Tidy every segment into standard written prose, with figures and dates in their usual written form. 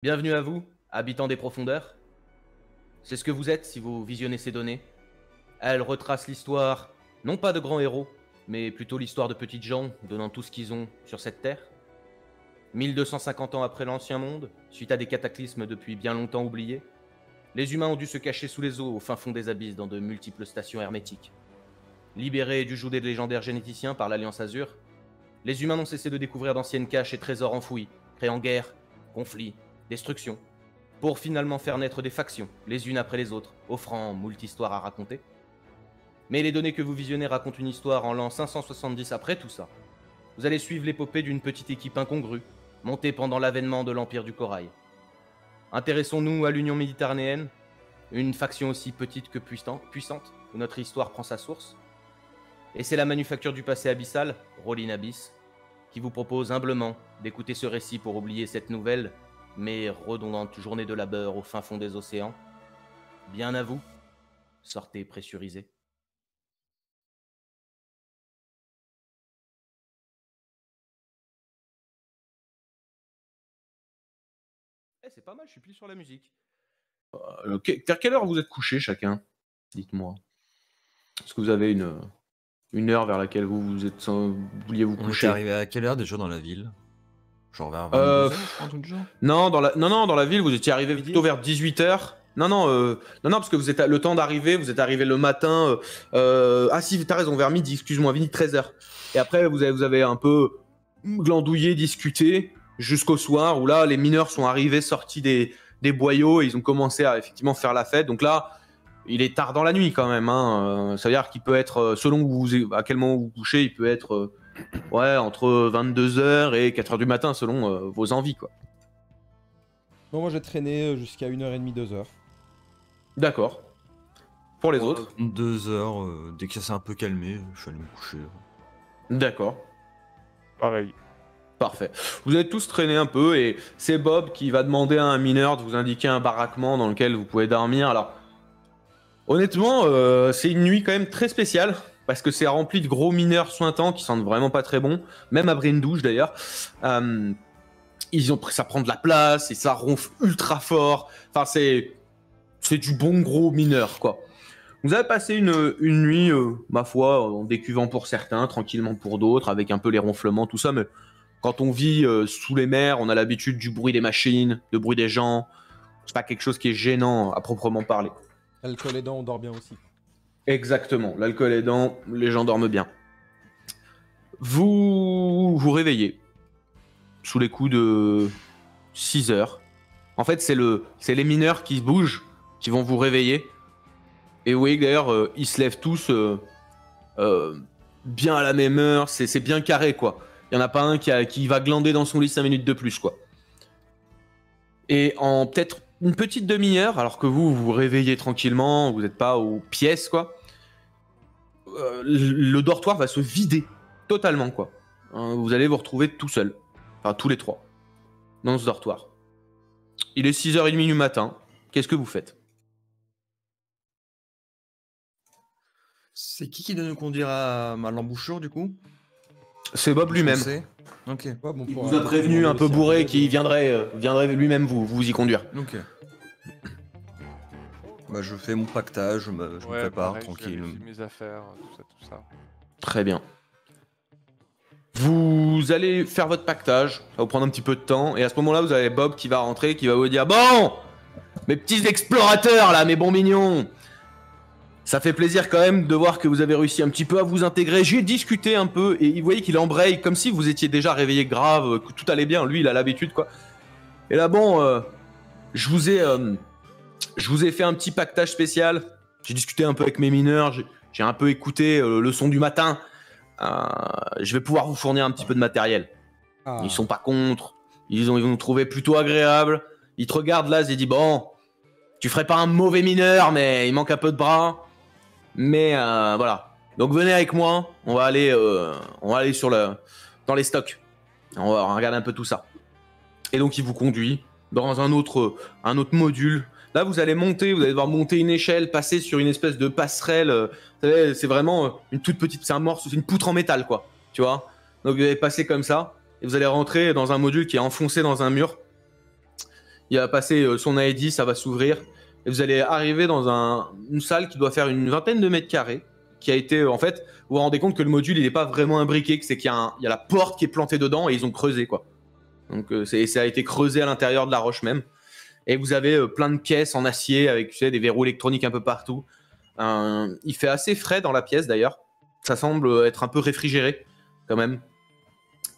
Bienvenue à vous, habitants des profondeurs. C'est ce que vous êtes si vous visionnez ces données. Elles retracent l'histoire, non pas de grands héros, mais plutôt l'histoire de petites gens donnant tout ce qu'ils ont sur cette terre. 1250 ans après l'Ancien Monde, suite à des cataclysmes depuis bien longtemps oubliés, les humains ont dû se cacher sous les eaux au fin fond des abysses dans de multiples stations hermétiques. Libérés du joug des légendaires généticiens par l'Alliance Azure, les humains n'ont cessé de découvrir d'anciennes caches et trésors enfouis, créant guerre, conflits, destruction, pour finalement faire naître des factions, les unes après les autres, offrant moult histoires à raconter. Mais les données que vous visionnez racontent une histoire en l'an 570 après tout ça. Vous allez suivre l'épopée d'une petite équipe incongrue, montée pendant l'avènement de l'Empire du Corail. Intéressons-nous à l'Union Méditerranéenne, une faction aussi petite que puissante, où notre histoire prend sa source. Et c'est la manufacture du passé abyssal, Rollin Abyss, qui vous propose humblement d'écouter ce récit pour oublier cette nouvelle, mais redondante journée de labeur au fin fond des océans. Bien à vous, sortez pressurisés. C'est pas mal, je suis pile sur la musique. Vers quelle heure vous êtes couché chacun? Dites-moi. Est-ce que vous avez une heure vers laquelle vouliez vous coucher? On est arrivé à quelle heure déjà dans la ville? Genre vers 22h, un truc du genre? Non, dans la ville, vous étiez arrivé plutôt vers 18h. Non, parce que vous êtes le temps d'arriver, vous êtes arrivé le matin. Ah si, t'as raison, vers midi, excuse-moi, midi 13h. Et après, vous avez un peu glandouillé, discuté, jusqu'au soir, où là, les mineurs sont arrivés, sortis des boyaux, et ils ont commencé à effectivement faire la fête. Donc là, il est tard dans la nuit quand même. Hein. Ça veut dire qu'il peut être, selon à quel moment vous vous couchez, il peut être entre 22h et 4h du matin, selon vos envies, quoi. Non, moi j'ai traîné jusqu'à 1h30, 2h. D'accord. Pour les autres 2h, dès que ça s'est un peu calmé, je suis allé me coucher. D'accord. Pareil. Parfait. Vous êtes tous traînés un peu et c'est Bob qui va demander à un mineur de vous indiquer un baraquement dans lequel vous pouvez dormir. Alors, honnêtement, c'est une nuit quand même très spéciale parce que c'est rempli de gros mineurs sointants qui sentent vraiment pas très bon, même après une douche d'ailleurs. Ça prend de la place et ça ronfle ultra fort. Enfin, c'est du bon gros mineur, quoi. Vous avez passé une nuit, ma foi, en décuvant pour certains, tranquillement pour d'autres, avec un peu les ronflements, tout ça, mais quand on vit sous les mers, on a l'habitude du bruit des machines, du bruit des gens. C'est pas quelque chose qui est gênant à proprement parler. Alcool aidant, on dort bien aussi. Exactement, l'alcool aidant, les gens dorment bien. Vous vous réveillez sous les coups de 6 heures. En fait, c'est les mineurs qui se bougent, qui vont vous réveiller. Et vous voyez que d'ailleurs, ils se lèvent tous bien à la même heure, c'est bien carré, quoi. Il n'y en a pas un qui va glander dans son lit 5 minutes de plus, quoi. Et en peut-être une petite demi-heure, alors que vous vous réveillez tranquillement, vous n'êtes pas aux pièces, quoi, le dortoir va se vider totalement, quoi. Vous allez vous retrouver tout seul, enfin tous les trois, dans ce dortoir. Il est 6h30 du matin, qu'est-ce que vous faites? C'est qui doit nous conduire à l'embouchure du coup? C'est Bob lui-même. Ok. Ouais, bon, Il pour vous a prévenu un peu bourré qu'il viendrait lui-même vous y conduire. Ok. Bah je fais mon pactage, je me prépare pareil, tranquille. Je mes affaires, tout ça. Très bien. Vous allez faire votre pactage, ça va vous prendre un petit peu de temps, et à ce moment-là, vous avez Bob qui va rentrer, qui va vous dire « Bon, mes petits explorateurs là, mes bons mignons, ça fait plaisir quand même de voir que vous avez réussi un petit peu à vous intégrer. J'ai discuté un peu, et vous voyez qu'il embraye comme si vous étiez déjà réveillé grave, que tout allait bien, lui il a l'habitude quoi. Et là bon, je vous ai fait un petit pactage spécial, j'ai discuté un peu avec mes mineurs, j'ai un peu écouté le son du matin. Je vais pouvoir vous fournir un petit peu de matériel. Ah. Ils sont pas contre. Ils vont nous trouver plutôt agréables. Ils te regardent là, ils disent bon, tu ferais pas un mauvais mineur, mais il manque un peu de bras. Mais voilà. Donc venez avec moi. On va aller dans les stocks. On va regarder un peu tout ça. Et donc il vous conduit dans un autre module. Là, vous allez devoir monter une échelle, passer sur une espèce de passerelle. Vous savez, c'est vraiment une toute petite, c'est une poutre en métal, quoi. Tu vois. Donc vous allez passer comme ça, et vous allez rentrer dans un module qui est enfoncé dans un mur. il va passer son ID, ça va s'ouvrir. Et vous allez arriver dans une salle qui doit faire une vingtaine de mètres carrés. Qui a été, en fait, vous vous rendez compte que le module, il n'est pas vraiment imbriqué, que c'est qu'il y a la porte qui est plantée dedans et ils ont creusé, quoi. Donc ça a été creusé à l'intérieur de la roche même. Et vous avez plein de pièces en acier avec, tu sais, des verrous électroniques un peu partout. Il fait assez frais dans la pièce, d'ailleurs. Ça semble être un peu réfrigéré, quand même.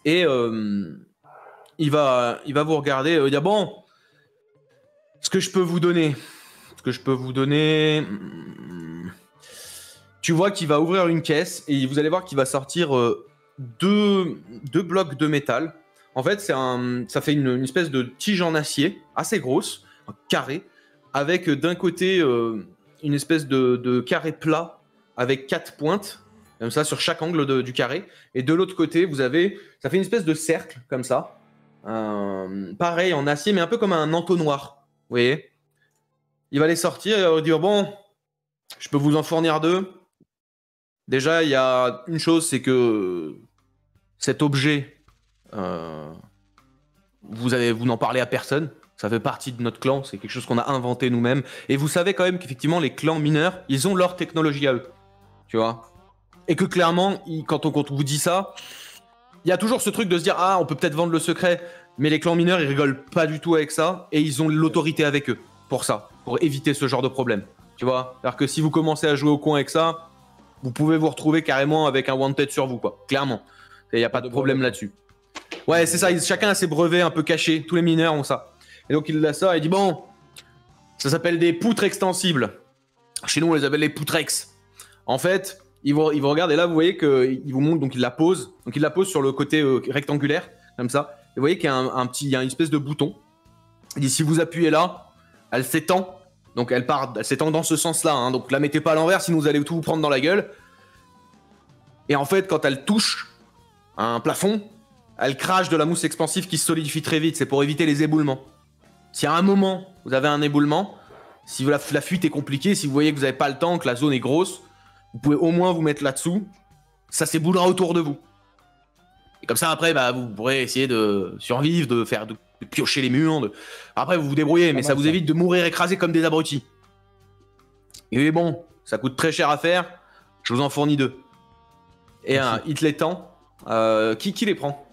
Et il va vous regarder, il dit, bon, ce que je peux vous donner... Tu vois qu'il va ouvrir une caisse et vous allez voir qu'il va sortir deux blocs de métal. En fait, ça fait une espèce de tige en acier assez grosse, un carré, avec d'un côté une espèce de carré plat avec 4 pointes, comme ça sur chaque angle du carré. Et de l'autre côté, ça fait une espèce de cercle comme ça, pareil en acier, mais un peu comme un entonnoir. Vous voyez ? Il va les sortir et il va dire, bon, je peux vous en fournir 2. Déjà, il y a une chose, c'est que cet objet, vous n'en parlez à personne. Ça fait partie de notre clan, c'est quelque chose qu'on a inventé nous-mêmes. Et vous savez quand même qu'effectivement, les clans mineurs, ils ont leur technologie à eux. Tu vois ? Et que clairement, quand on vous dit ça, il y a toujours ce truc de se dire, ah, on peut peut-être vendre le secret. Mais les clans mineurs, ils rigolent pas du tout avec ça. Et ils ont l'autorité avec eux pour ça, pour éviter ce genre de problème. Tu vois ? C'est-à-dire que si vous commencez à jouer au coin avec ça, vous pouvez vous retrouver carrément avec un wanted sur vous, quoi. Clairement. Il n'y a pas de problème là-dessus. Ouais, c'est ça. Chacun a ses brevets un peu cachés. Tous les mineurs ont ça. Et donc, il a ça. Il dit, bon, ça s'appelle des poutres extensibles. Chez nous, on les appelle les poutrex. En fait, il vous regarde et là, vous voyez qu'il vous montre. Donc, il la pose. Donc, il la pose sur le côté rectangulaire, comme ça. Et vous voyez qu'il y a il y a une espèce de bouton. Il dit, si vous appuyez là, elle s'étend. Donc elle s'étend dans ce sens-là, hein. Donc la mettez pas à l'envers, sinon vous allez tout vous prendre dans la gueule. Et en fait, quand elle touche un plafond, elle crache de la mousse expansive qui se solidifie très vite. C'est pour éviter les éboulements. Si à un moment, vous avez un éboulement, si la fuite est compliquée, si vous voyez que vous n'avez pas le temps, que la zone est grosse, vous pouvez au moins vous mettre là-dessous. Ça s'éboulera autour de vous. Et comme ça, après, vous pourrez essayer de survivre, de piocher les murs. Après, vous vous débrouillez, mais ça vous évite de mourir écrasé comme des abrutis. Et bon, ça coûte très cher à faire. Je vous en fournis 2. Et il te les tend. Qui les prend ?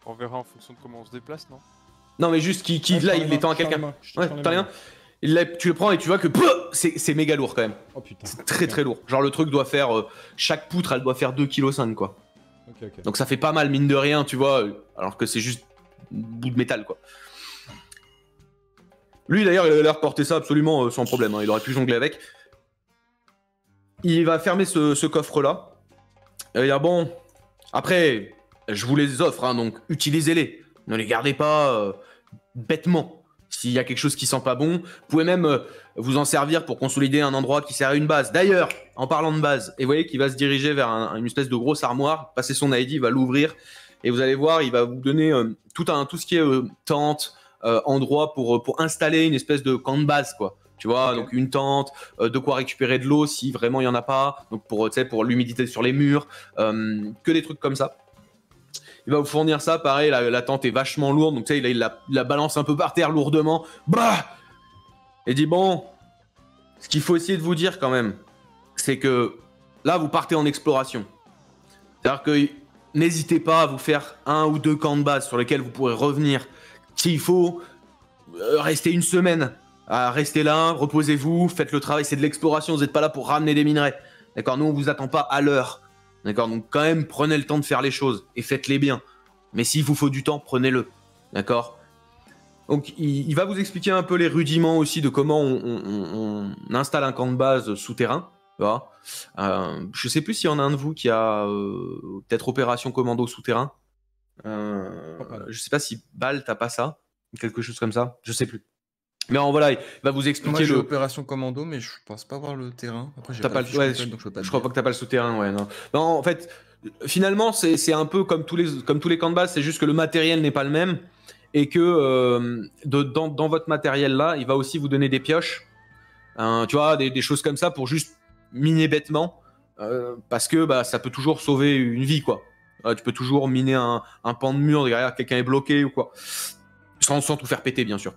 On verra en fonction de comment on se déplace, non ? Non, mais juste là, il les tend à quelqu'un. Ouais, t'as rien. Tu le prends et tu vois que c'est méga lourd quand même. Oh putain. C'est très très lourd. Genre le truc doit faire... chaque poutre, elle doit faire 2,5 kg, quoi. Okay. Donc ça fait pas mal, mine de rien, tu vois, alors que c'est juste un bout de métal, quoi. Lui, d'ailleurs, il a l'air de porter ça absolument sans problème, hein. Il aurait pu jongler avec. Il va fermer ce coffre-là. Et il va dire, bon, après, je vous les offre, hein, donc utilisez-les. Ne les gardez pas bêtement. S'il y a quelque chose qui sent pas bon, vous pouvez même vous en servir pour consolider un endroit qui sert à une base. D'ailleurs, en parlant de base, et vous voyez qu'il va se diriger vers une espèce de grosse armoire, passer son ID, il va l'ouvrir, et vous allez voir, il va vous donner tout ce qui est tente, endroit pour installer une espèce de camp de base, quoi. Tu vois, okay. Donc une tente, de quoi récupérer de l'eau si vraiment il n'y en a pas, donc pour l'humidité sur les murs, que des trucs comme ça. Il va vous fournir ça, pareil, la tente est vachement lourde, donc tu sais, il la balance un peu par terre lourdement. Bah et dit, bon, ce qu'il faut essayer de vous dire quand même, c'est que là, vous partez en exploration. C'est-à-dire que n'hésitez pas à vous faire 1 ou 2 camps de base sur lesquels vous pourrez revenir. S'il faut rester une semaine, à rester là, reposez-vous, faites le travail, c'est de l'exploration, vous n'êtes pas là pour ramener des minerais. D'accord, nous, on vous attend pas à l'heure. D'accord, donc quand même, prenez le temps de faire les choses et faites-les bien. Mais s'il vous faut du temps, prenez-le. D'accord ? Donc, il va vous expliquer un peu les rudiments aussi de comment on installe un camp de base souterrain. Voilà. Je sais plus s'il y en a un de vous qui a peut-être opération commando souterrain. Je sais pas si Bal, t'as pas ça, quelque chose comme ça. Je sais plus. Mais voilà, il va vous expliquer. Moi, j'ai l'opération commando, mais je pense pas voir le terrain. Après, j'ai pas le fiche complète, donc je peux pas. Je crois pas que t'as pas le souterrain, ouais. Non, en fait, finalement, c'est un peu comme tous les camps de base, c'est juste que le matériel n'est pas le même et que dans votre matériel là, il va aussi vous donner des pioches, tu vois, des choses comme ça pour juste miner bêtement, parce que ça peut toujours sauver une vie, quoi. Tu peux toujours miner un pan de mur derrière quelqu'un est bloqué ou quoi. Sans tout faire péter, bien sûr.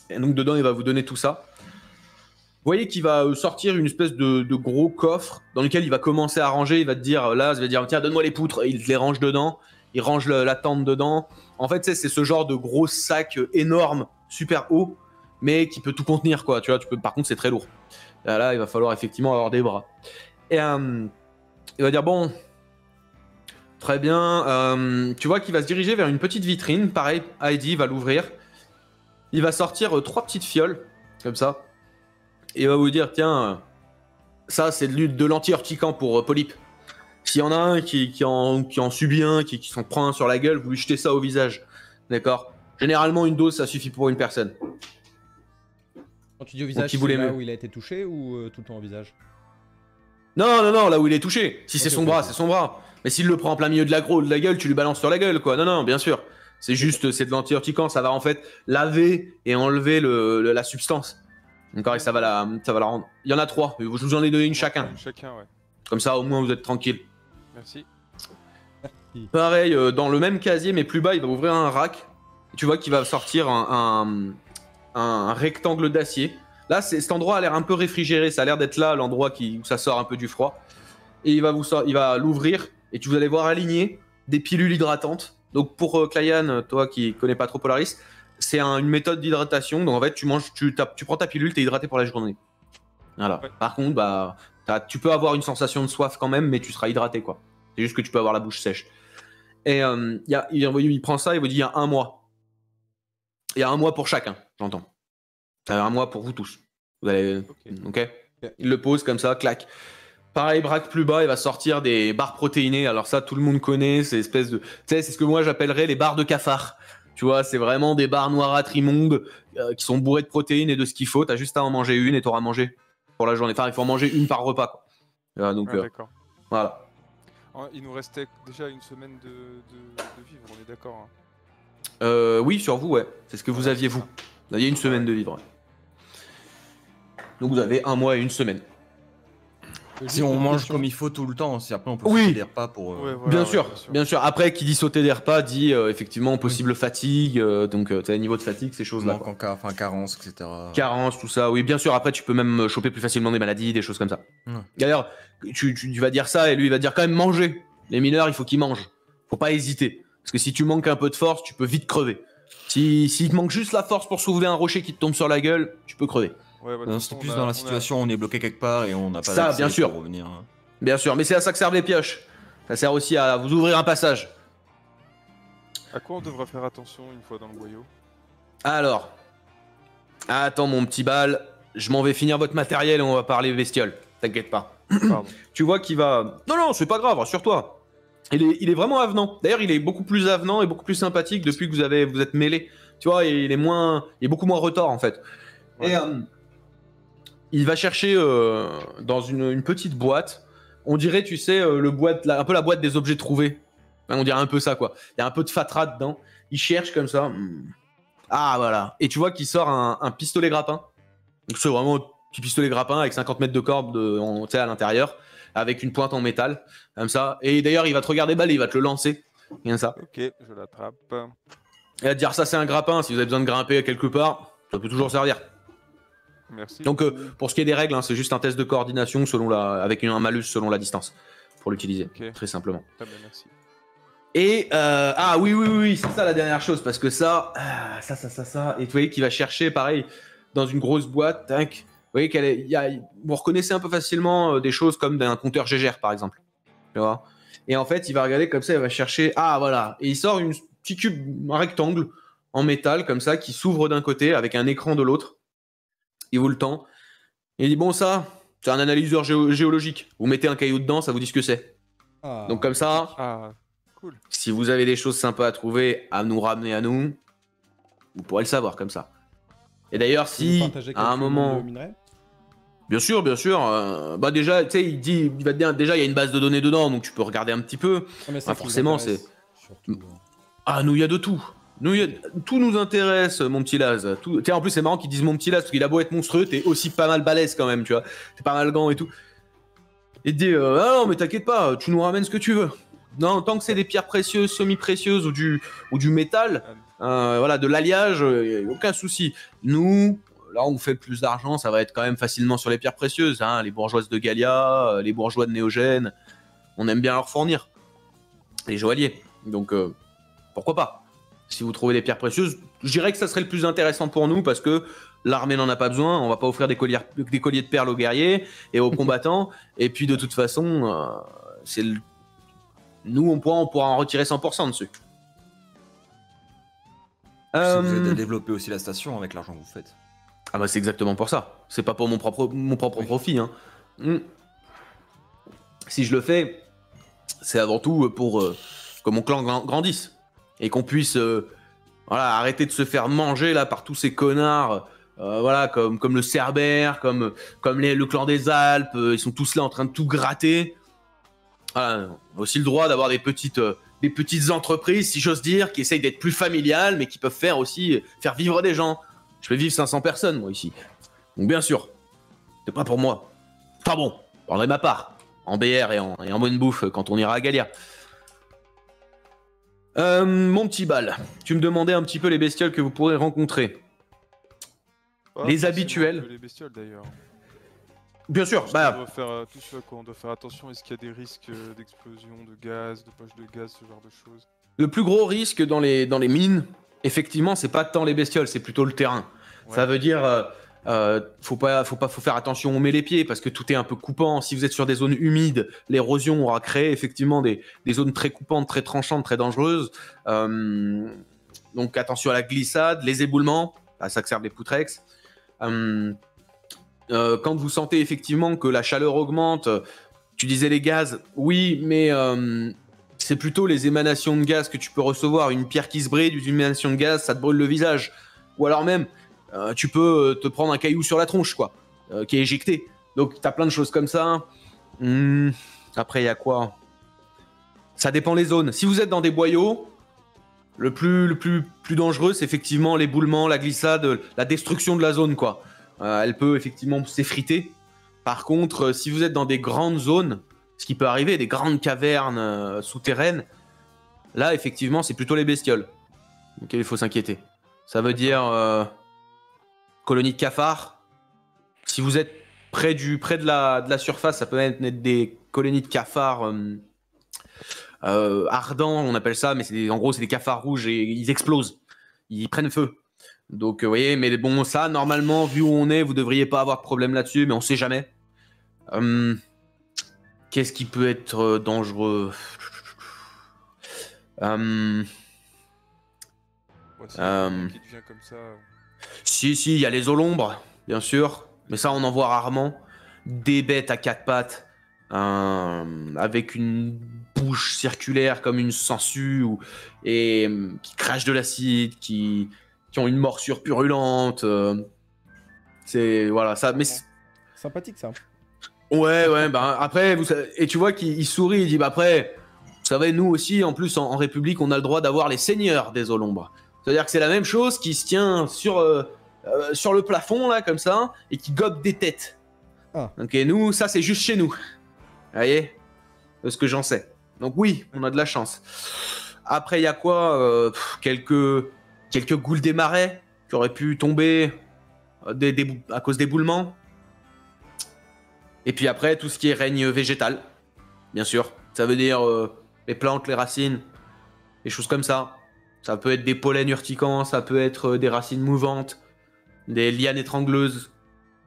Et donc dedans, il va vous donner tout ça. Vous voyez qu'il va sortir une espèce de gros coffre dans lequel il va commencer à ranger. Il va te dire, là, il va dire, tiens, donne-moi les poutres. Et il te les range dedans. Il range la tente dedans. En fait, c'est ce genre de gros sac énorme, super haut, mais qui peut tout contenir, quoi. Tu vois, par contre, c'est très lourd. Là, il va falloir effectivement avoir des bras. Et il va dire, bon, très bien. Tu vois qu'il va se diriger vers une petite vitrine. Pareil, Heidi va l'ouvrir. Il va sortir 3 petites fioles, comme ça. Et il va vous dire, tiens, ça c'est de l'anti-urticant pour Polype. S'il y en a un qui en subit un, qui s'en prend un sur la gueule, vous lui jetez ça au visage. D'accord? Généralement, une dose, ça suffit pour une personne. Quand tu dis au visage, c'est là où il a été touché ou tout le temps au visage? Non, là où il est touché. Si c'est son bras, c'est son bras. Mais s'il le prend en plein milieu de la gueule, tu lui balances sur la gueule, quoi. Non, bien sûr. C'est juste, c'est de l'anti-urticant, ça va en fait laver et enlever la substance. D'accord, et ça va la rendre. Il y en a 3, je vous en ai donné une chacun. Chacun, ouais. Comme ça, au moins, vous êtes tranquille. Merci. Pareil, dans le même casier, mais plus bas, il va ouvrir un rack. Tu vois qu'il va sortir un rectangle d'acier. Là, cet endroit a l'air un peu réfrigéré, ça a l'air d'être là, l'endroit où ça sort un peu du froid. Et il va l'ouvrir, et tu vas aller voir aligner des pilules hydratantes. Donc pour Clayan, toi qui connais pas trop Polaris, c'est une méthode d'hydratation. Donc en fait, tu prends ta pilule, t'es hydraté pour la journée. Voilà. Ouais. Par contre, bah, tu peux avoir une sensation de soif quand même, mais tu seras hydraté, quoi. C'est juste que tu peux avoir la bouche sèche. Et il prend ça, il vous dit il y a 1 mois. Il y a 1 mois pour chacun, j'entends. Il y a 1 mois pour vous tous. Vous allez, ok. Il le pose comme ça, clac. Pareil, braque plus bas, il va sortir des barres protéinées. Alors ça, tout le monde connaît, c'est espèce de... Tu sais, c'est ce que moi j'appellerais les barres de cafard. Tu vois, c'est vraiment des barres noirâtres immondes qui sont bourrées de protéines et de ce qu'il faut. T'as juste à en manger une et t'auras mangé pour la journée. Enfin, il faut en manger une par repas, quoi. Donc, d'accord. voilà. Il nous restait déjà 1 semaine de vivre, on est d'accord, hein. Oui, sur vous, ouais. C'est ce que vous aviez, vous. Vous aviez 1 semaine de vivre. Ouais. Donc vous avez 1 mois et 1 semaine. Si on mange comme il faut tout le temps, si après on peut Oui. sauter des repas pour... Ouais, voilà, bien ouais, sûr, bien sûr. Après, qui dit sauter des repas dit effectivement possible fatigue. Donc, tu as niveau de fatigue, ces choses-là. manque enfin carence, etc. Carence, tout ça. Oui, bien sûr. Après, tu peux même choper plus facilement des maladies, des choses comme ça. Ouais. D'ailleurs, tu vas dire ça et lui, il va dire quand même manger. Les mineurs, il faut qu'ils mangent. Faut pas hésiter. Parce que si tu manques un peu de force, tu peux vite crever. S'il te manque juste la force pour soulever un rocher qui te tombe sur la gueule, tu peux crever. Ouais, bah, de Non, toute c'est façon, plus dans la situation où on est bloqué quelque part et on n'a pas Ça, d'accès bien sûr. pour revenir. Bien sûr, mais c'est à ça que servent les pioches. Ça sert aussi à vous ouvrir un passage. À quoi on devrait faire attention une fois dans le boyau? Alors, attends mon petit bal, je m'en vais finir votre matériel et on va parler bestiole. T'inquiète pas. Pardon. Tu vois qu'il va... Non, c'est pas grave, rassure-toi. Il est vraiment avenant. D'ailleurs, il est beaucoup plus avenant et beaucoup plus sympathique depuis que vous êtes mêlés. Tu vois, il est beaucoup moins retors en fait. Ouais. Et il va chercher dans une petite boîte. On dirait, tu sais, un peu la boîte des objets trouvés. On dirait un peu ça, quoi. Il y a un peu de fatras dedans. Il cherche comme ça. Ah, voilà. Et tu vois qu'il sort un pistolet grappin. Donc c'est vraiment un petit pistolet grappin avec 50 mètres de corde à l'intérieur, avec une pointe en métal, comme ça. Et d'ailleurs, il va te regarder baller, il va te le lancer. Comme ça. Ok, je l'attrape. Et à te dire, ça c'est un grappin. Si vous avez besoin de grimper quelque part, ça peut toujours servir. Merci. Donc pour ce qui est des règles, hein, c'est juste un test de coordination avec un malus selon la distance pour l'utiliser, Ok. très simplement. Très bien, merci. Et oui, c'est ça la dernière chose, parce que ça, et vous voyez qu'il va chercher pareil dans une grosse boîte, tac. Vous voyez vous reconnaissez un peu facilement des choses comme un compteur Gégère par exemple, tu vois. Et en fait, il va regarder comme ça, il va chercher, voilà, et il sort un petit cube, un rectangle en métal comme ça qui s'ouvre d'un côté avec un écran de l'autre. Il vous le tend. Et il dit bon, ça, c'est un analyseur géologique. Vous mettez un caillou dedans, ça vous dit ce que c'est. Ah. Donc comme ça, Ah, cool. si vous avez des choses sympas à trouver, à nous ramener à nous, vous pourrez le savoir comme ça. Et d'ailleurs, Vous si partagez à un quelques moment, minerais? bien sûr, bah déjà, tu sais, il va te dire déjà il y a une base de données dedans, donc tu peux regarder un petit peu. Ah, mais ça qui nous forcément, intéresse, surtout. Ah, nous, il y a de tout. Tout nous intéresse, mon petit Laz. Tiens, en plus, c'est marrant qu'ils disent mon petit Laz, parce qu'il a beau être monstrueux, t'es aussi pas mal balèze quand même, tu vois. T'es pas mal gant et tout. Et te dit, ah non, mais t'inquiète pas, tu nous ramènes ce que tu veux. Non, tant que c'est des pierres précieuses, semi-précieuses ou du métal, voilà, de l'alliage, aucun souci. Nous, là où on fait le plus d'argent, ça va être quand même facilement sur les pierres précieuses. Hein, les bourgeoises de Gallia, les bourgeois de Néogène, on aime bien leur fournir. Les joailliers. Donc, pourquoi pas? Si vous trouvez des pierres précieuses, je dirais que ça serait le plus intéressant pour nous parce que l'armée n'en a pas besoin. On va pas offrir des colliers de perles aux guerriers et aux combattants. Et puis, de toute façon, nous, on pourra en retirer 100% dessus. Ça vous aide à développer aussi la station avec l'argent que vous faites. Ah bah c'est exactement pour ça. C'est pas pour mon propre profit. Hein. Si je le fais, c'est avant tout pour que mon clan grandisse et qu'on puisse voilà, arrêter de se faire manger là par tous ces connards. Voilà, comme le Cerbère, comme le clan des Alpes. Ils sont tous là en train de tout gratter. Voilà, on a aussi le droit d'avoir des petites entreprises, si j'ose dire, qui essayent d'être plus familiales, mais qui peuvent faire vivre des gens. Je fais vivre 500 personnes, moi, ici. Donc, bien sûr, c'est pas pour moi. Pas bon, je prendrai ma part, en BR et en bonne bouffe quand on ira à Gallia. Mon petit Bal, tu me demandais un petit peu les bestioles que vous pourrez rencontrer. Les habituels. Les bestioles, d'ailleurs. Bien sûr, Tout ce à quoi on doit faire attention, est-ce qu'il y a des risques d'explosion de gaz, de poches de gaz, ce genre de choses? Le plus gros risque dans les mines, effectivement, c'est pas tant les bestioles, c'est plutôt le terrain. Ouais. Ça veut dire, faut faire attention où on met les pieds parce que tout est un peu coupant. Si vous êtes sur des zones humides, l'érosion aura créé effectivement des zones très coupantes, très tranchantes, très dangereuses. Donc attention à la glissade, les éboulements, à ça que servent les Poutrex. Quand vous sentez effectivement que la chaleur augmente, tu disais les gaz, oui, mais c'est plutôt les émanations de gaz que tu peux recevoir. Une pierre qui se bride, une émanation de gaz, ça te brûle le visage. Ou alors même, tu peux te prendre un caillou sur la tronche, quoi, qui est éjecté. Donc t'as plein de choses comme ça. Après, il y a quoi? Ça dépend les zones. Si vous êtes dans des boyaux, le plus dangereux, c'est effectivement l'éboulement, la glissade, la destruction de la zone, quoi. Elle peut effectivement s'effriter. Par contre, si vous êtes dans des grandes zones, ce qui peut arriver, des grandes cavernes souterraines, là, effectivement, c'est plutôt les bestioles. Donc il faut s'inquiéter. Ça veut dire colonie de cafards. Si vous êtes près de la surface, ça peut être des colonies de cafards ardents, on appelle ça, mais en gros, c'est des cafards rouges et ils explosent. Ils prennent feu. Donc, vous voyez, mais bon, ça, normalement, vu où on est, vous devriez pas avoir de problème là-dessus, mais on sait jamais. Qu'est-ce qui peut être dangereux? Qui devient comme ça. Si, il y a les olombres, bien sûr, mais ça, on en voit rarement. Des bêtes à quatre pattes, avec une bouche circulaire comme une sangsue, et qui crachent de l'acide, qui ont une morsure purulente. C'est voilà ça, mais sympathique ça. Ouais, bah après et tu vois qu'il sourit, il dit bah après, vous savez, nous aussi en plus en République, on a le droit d'avoir les seigneurs des Olombres. C'est-à-dire que c'est la même chose qui se tient sur le plafond là comme ça et qui gobe des têtes. Ah. Donc et nous, ça c'est juste chez nous. Vous voyez, de ce que j'en sais. Donc oui, on a de la chance. Après il y a quoi, quelques goules des marais qui auraient pu tomber à cause d'éboulements. Et puis après, tout ce qui est règne végétal, bien sûr. Ça veut dire les plantes, les racines, des choses comme ça. Ça peut être des pollens urticants, ça peut être des racines mouvantes, des lianes étrangleuses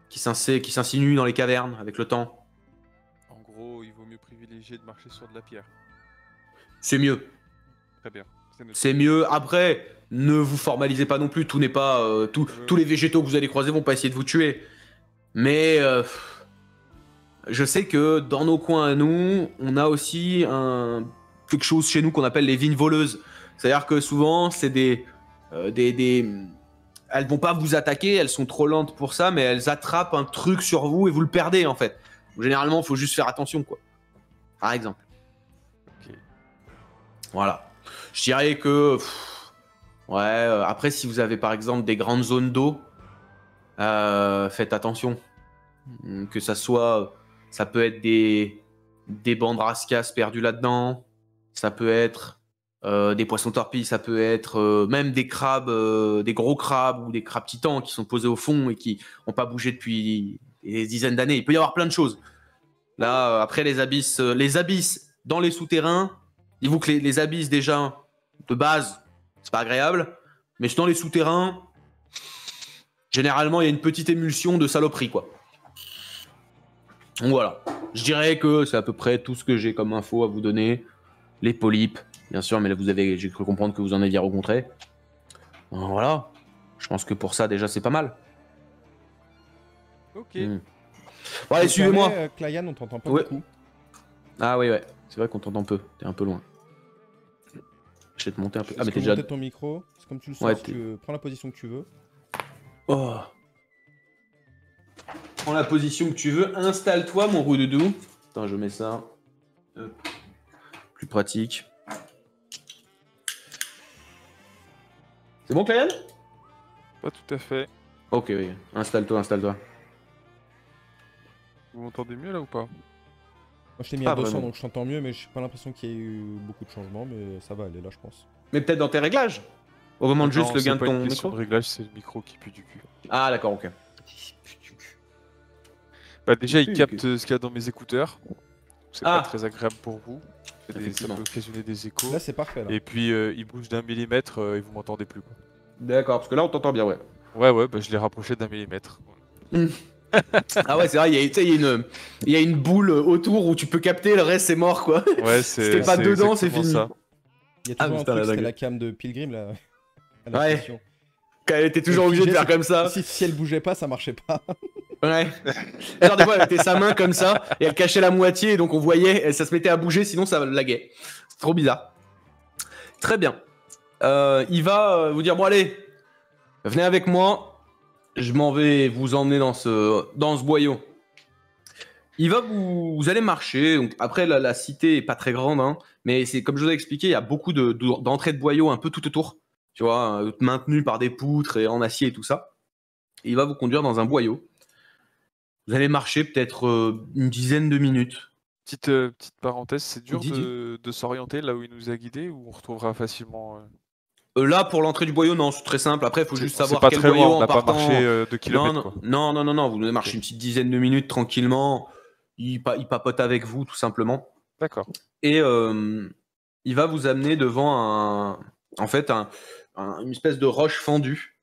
qui s'insinuent dans les cavernes avec le temps. En gros, il vaut mieux privilégier de marcher sur de la pierre. C'est mieux. Très bien. C'est mieux. Après, ne vous formalisez pas non plus. Tout n'est pas tous les végétaux que vous allez croiser vont pas essayer de vous tuer. Mais je sais que dans nos coins à nous, on a aussi quelque chose chez nous qu'on appelle les vignes voleuses. C'est-à-dire que souvent, c'est elles vont pas vous attaquer, elles sont trop lentes pour ça, mais elles attrapent un truc sur vous et vous le perdez en fait. Donc, généralement, il faut juste faire attention, quoi. Par exemple. Ok. Voilà. Je dirais que après, si vous avez par exemple des grandes zones d'eau, faites attention. Que ça peut être des bandes rascasses perdues là-dedans. Ça peut être Des poissons torpilles, ça peut être même des crabes, des gros crabes ou des crabes titans qui sont posés au fond et qui n'ont pas bougé depuis des dizaines d'années. Il peut y avoir plein de choses. Là, après les abysses dans les souterrains, dites-vous que les abysses déjà de base, c'est pas agréable, mais dans les souterrains, généralement il y a une petite émulsion de saloperie quoi. Donc voilà, je dirais que c'est à peu près tout ce que j'ai comme info à vous donner. Les polypes, bien sûr, mais là j'ai cru comprendre que vous en aviez rencontré. Voilà, je pense que pour ça déjà c'est pas mal. Ok. Bon, allez, suivez-moi. Clayan, on t'entend pas Ouais. beaucoup. Ah oui, ouais, c'est vrai qu'on t'entend peu, t'es un peu loin. Je vais te monter un peu. Ah, mais t'es déjà. Ton micro, c'est comme tu le sens, Ouais, prends la position que tu veux. Oh. Prends la position que tu veux, installe-toi, mon roudoudou. Attends, je mets ça. Hop. Plus pratique. C'est bon, Clayan? Pas tout à fait. Ok, oui. Installe-toi, installe-toi. Vous m'entendez mieux là ou pas? Moi je t'ai mis Pas à 200 vraiment. donc je t'entends mieux, mais j'ai pas l'impression qu'il y ait eu beaucoup de changements, mais ça va aller là je pense. Mais peut-être dans tes réglages. Augmente juste Non, le c'est gain de pas ton une question micro. de réglage, c'est le micro qui pue du cul. Ah, d'accord, ok. Bah déjà, il Ok. capte ce qu'il y a dans mes écouteurs. C'est Ah. pas très agréable pour vous. Ça Effectivement. peut occasionner des échos. Là c'est parfait là. Et puis, il bouge d'1 millimètre et vous m'entendez plus. Quoi. D'accord, parce que là on t'entend bien, ouais. Ouais, bah je l'ai rapproché d'1 millimètre. Ah ouais, c'est vrai, il y a une boule autour où tu peux capter, le reste c'est mort quoi. Ouais, Si t'es pas dedans, c'est exactement fini. ça. Il y a Ah, toujours un putain, truc, la c'était dingue. la cam de Pilgrim là. à la Ouais. station. Quand elle était toujours Le obligée de figé, faire comme ça. Si elle bougeait pas, ça marchait pas. Ouais. Genre des fois elle mettait sa main comme ça et elle cachait la moitié et donc on voyait et ça se mettait à bouger sinon ça laguait. C'est trop bizarre. Très bien. Il va vous dire bon allez, venez avec moi. Je m'en vais vous emmener dans ce boyau. Vous allez marcher. Donc après la cité est pas très grande hein, mais c'est comme je vous ai expliqué, il y a beaucoup d'entrées de boyaux un peu tout autour. Tu vois, maintenues par des poutres et en acier et tout ça. Et il va vous conduire dans un boyau. Vous allez marcher peut-être une dizaine de minutes. Petite parenthèse, c'est dur Dis. de s'orienter là où il nous a guidés ou on retrouvera facilement. Là, pour l'entrée du boyau, non, c'est très simple. Après, il faut juste C'est savoir pas quel très boyau loin, on en n'a pas partant. marché 2 kilomètres. Quoi. Non, vous allez marcher une petite dizaine de minutes tranquillement. Il papote avec vous, tout simplement. D'accord. Et il va vous amener devant une espèce de roche fendue.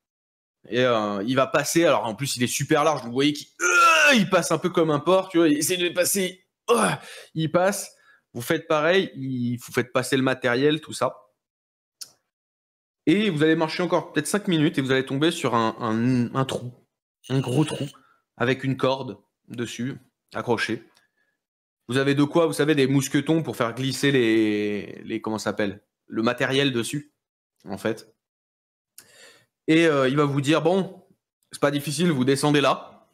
Et il va passer. Alors, en plus, il est super large. Vous voyez qu'il passe un peu comme un porc. Tu vois, il essaie de passer. Il passe. Vous faites pareil. Vous faites passer le matériel, tout ça. Et vous allez marcher encore peut-être 5 minutes et vous allez tomber sur un trou, un gros trou, avec une corde dessus, accrochée. Vous avez de quoi, vous savez, des mousquetons pour faire glisser les comment ça s'appelle, le matériel dessus, en fait. Et il va vous dire, bon, c'est pas difficile, vous descendez là.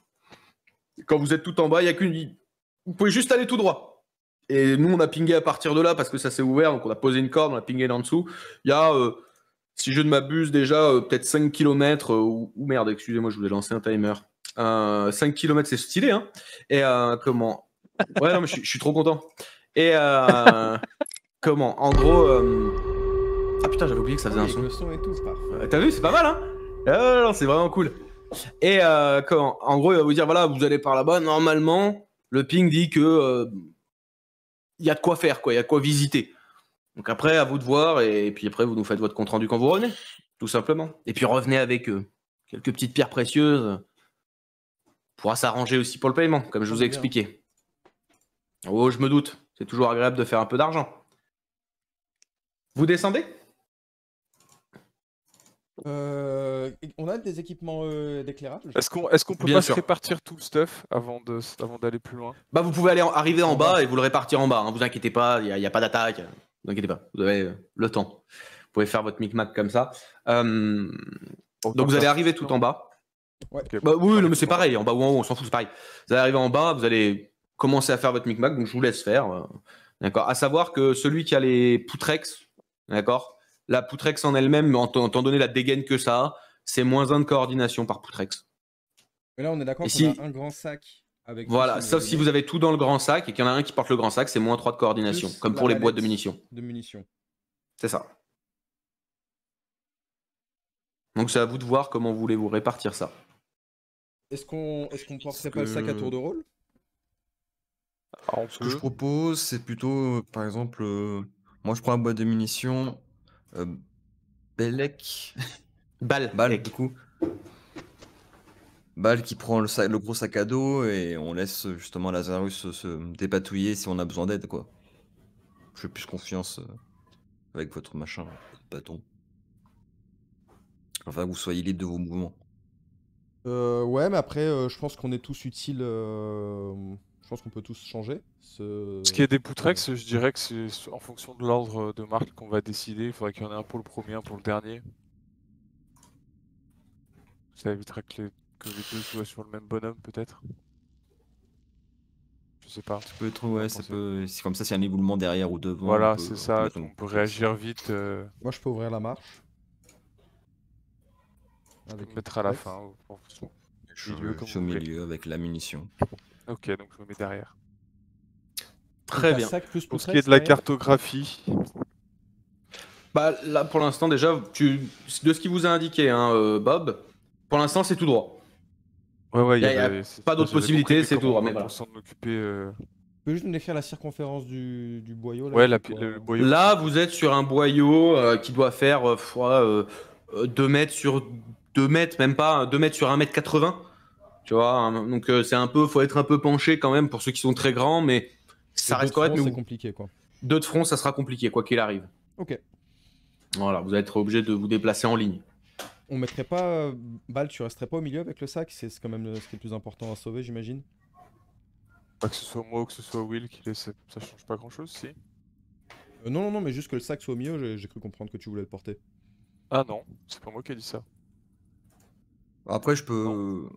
Quand vous êtes tout en bas, il y a vous pouvez juste aller tout droit. Et nous, on a pingé à partir de là parce que ça s'est ouvert, donc on a posé une corde, on a pingé en dessous. Il y a... si je ne m'abuse déjà, peut-être 5 km, ou merde, excusez-moi, je voulais lancer un timer. 5 km, c'est stylé, hein. Et comment? Ouais, non, mais je suis trop content. Et comment? En gros... Ah putain, j'avais oublié que ça faisait un son. Le son et tout, c'est parfait. T'as vu, c'est pas mal, hein. Non, c'est vraiment cool. Et comment? En gros, il va vous dire, voilà, vous allez par là-bas, normalement, le ping dit que... il y a de quoi faire, quoi, il y a de quoi visiter. Donc après, à vous de voir, et puis après, vous nous faites votre compte-rendu quand vous revenez, tout simplement. Et puis revenez avec quelques petites pierres précieuses. On pourra s'arranger aussi pour le paiement, comme je vous ai expliqué. Oh, je me doute, c'est toujours agréable de faire un peu d'argent. Vous descendez ? On a des équipements d'éclairage. Est-ce qu'on peut Bien pas sûr. se répartir tout le stuff avant d'aller plus loin? Bah, vous pouvez arriver en bas et vous le répartir en bas, hein. Vous inquiétez pas, il n'y a pas d'attaque. Ne vous inquiétez pas, vous avez le temps. Vous pouvez faire votre micmac comme ça. Donc vous allez arriver tout en bas. Ouais. Okay. Bah, oui, non, mais c'est pareil, en bas ou en haut, on s'en fout, c'est pareil. Vous allez arriver en bas, vous allez commencer à faire votre micmac, donc je vous laisse faire. D'accord. À savoir que celui qui a les Poutrex, d'accord, la Poutrex en elle-même, étant donné la dégaine que ça a, c'est -1 de coordination par Poutrex. Mais là, on est d'accord qu'on si... a un grand sac. Avec voilà, sauf si vous avez tout dans le grand sac et qu'il y en a un qui porte le grand sac, c'est -3 de coordination, plus comme pour les boîtes de mallette munitions. De munitions. C'est ça. Donc c'est à vous de voir comment voulez-vous répartir ça. Est-ce qu'on porterait pas le sac à tour de rôle? Alors, on Ce que je peut. propose, c'est plutôt, par exemple, moi je prends la boîte de munitions, Belek, Balle. Balle du coup. Balle qui prend le gros sac à dos et on laisse justement Lazarus se dépatouiller si on a besoin d'aide, quoi. Je fais plus confiance avec votre machin, votre bâton. Enfin, vous soyez libre de vos mouvements. Ouais, mais après, je pense qu'on est tous utiles. Je pense qu'on peut tous changer. Ce qui est des Poutrex, je dirais que c'est en fonction de l'ordre de marque qu'on va décider. Il faudrait qu'il y en ait un pour le premier, un pour le dernier. Ça éviterait que les deux soient sur le même bonhomme, peut-être. Je sais pas. Ça peut être, ouais, c'est comme ça, s'il y a un éboulement derrière ou devant. Voilà, c'est ça. mettre On une peut protection. réagir vite. Moi, je peux ouvrir la marche. Je peux Avec me mettre à la Poutrex. fin. En fonction. Je Milieu, comme suis au vous voulez. milieu avec la munition. Ok, donc je me mets derrière. Très Donc, un bien. sac plus Pour ce qui Poutrex est de la derrière. cartographie, Bah là pour l'instant déjà, de ce qui vous a indiqué, hein, Bob, pour l'instant c'est tout droit. ouais, Y a pas d'autres possibilités, c'est tout droit, mais mais voilà. pour s'en occuper. Tu peux juste nous décrire la circonférence du boyau là, Ouais, il fait quoi le boyau. Là vous êtes sur un boyau qui doit faire 2 mètres sur 2 mètres, même pas 2 mètres sur 1,80 m. Tu vois, hein, donc c'est un peu, faut être un peu penché quand même pour ceux qui sont très grands, mais ça Et reste deux de correct. front, Mais c'est compliqué quoi. deux de front, ça sera compliqué quoi qu'il arrive. Ok. Voilà, vous allez être obligé de vous déplacer en ligne. On mettrait pas. Bal, tu resterais pas au milieu avec le sac? C'est quand même ce qui est le plus important à sauver, j'imagine. Pas que ce soit moi ou que ce soit Will qui laisse, ça change pas grand chose, si. Non, mais juste que le sac soit au milieu, j'ai cru comprendre que tu voulais le porter. Ah non, c'est pas moi qui ai dit ça. Après, je peux.